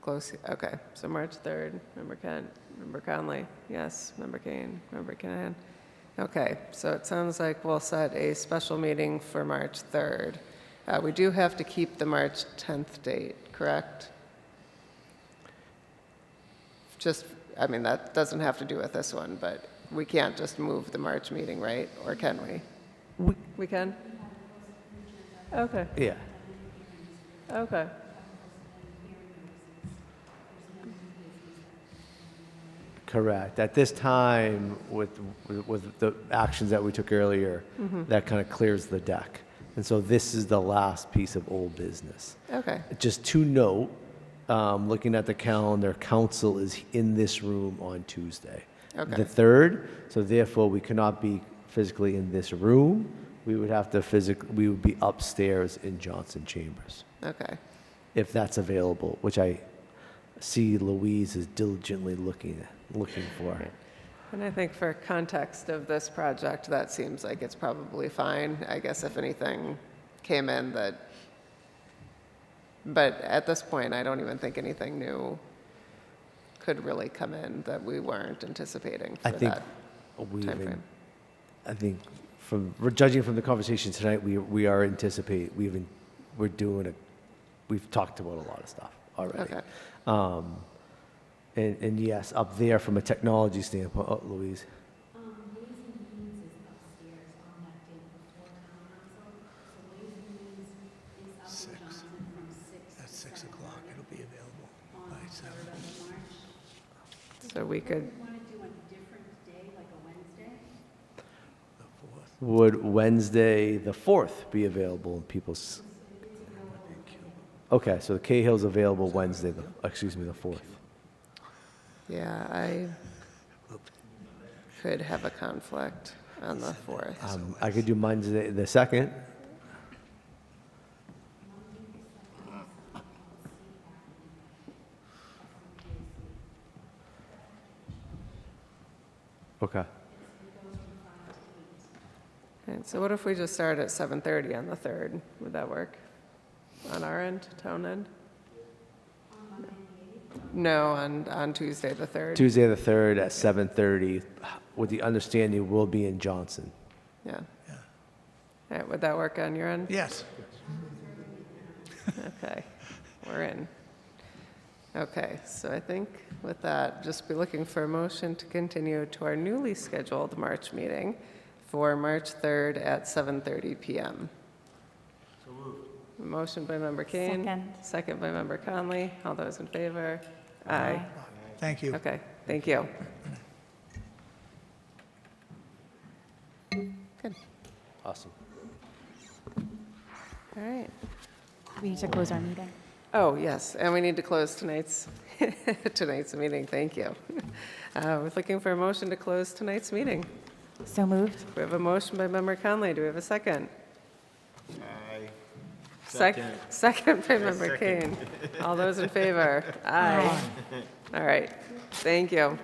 close? Okay, so March 3rd, Member Kent, Member Conley, yes, Member Kane, Member Kinahan. Okay, so it sounds like we'll set a special meeting for March 3rd. We do have to keep the March 10th date, correct? Just, I mean, that doesn't have to do with this one, but we can't just move the March meeting, right? Or can we? We can? Okay. Yeah. Okay. Correct. At this time, with the actions that we took earlier, that kind of clears the deck. And so this is the last piece of old business. Okay. Just to note, looking at the calendar, council is in this room on Tuesday. Okay. The 3rd, so therefore we cannot be physically in this room. We would have to we would be upstairs in Johnson Chambers. Okay. If that's available, which I see Louise is diligently looking for. And I think for context of this project, that seems like it's probably fine. I guess if anything came in that, but at this point, I don't even think anything new could really come in that we weren't anticipating for that timeframe. I think judging from the conversation tonight, we are anticipating, we've talked about a lot of stuff already. Okay. And yes, up there from a technology standpoint, oh, Louise. At 6 o'clock, it'll be available by 7. So we could, Would Wednesday the 4th be available in people's? Okay, so the Cahill's available Wednesday, the 4th. yeah, I could have a conflict on the 4th. I could do Monday the 2nd. Okay. Okay, so what if we just start at 7:30 on the 3rd? Would that work? On our end, town end? No, on Tuesday the 3rd. Tuesday the 3rd at 7:30, with the understanding we'll be in Johnson. Yeah. All right, would that work on your end? Yes. Okay, we're in. Okay, so I think with that, just be looking for a motion to continue to our newly scheduled March meeting for March 3rd at 7:30 PM. So moved. Motion by Member Kane. Second. Second by Member Conley. All those in favor? Aye. Thank you. Okay, thank you. Good, Awesome. all right. We need to close our meeting. Oh, yes, and we need to close tonight's, tonight's meeting, thank you. We're looking for a motion to close tonight's meeting. So moved. We have a motion by Member Conley, do we have a second? Aye. Second by Member Kane. All those in favor? Aye. All right, thank you.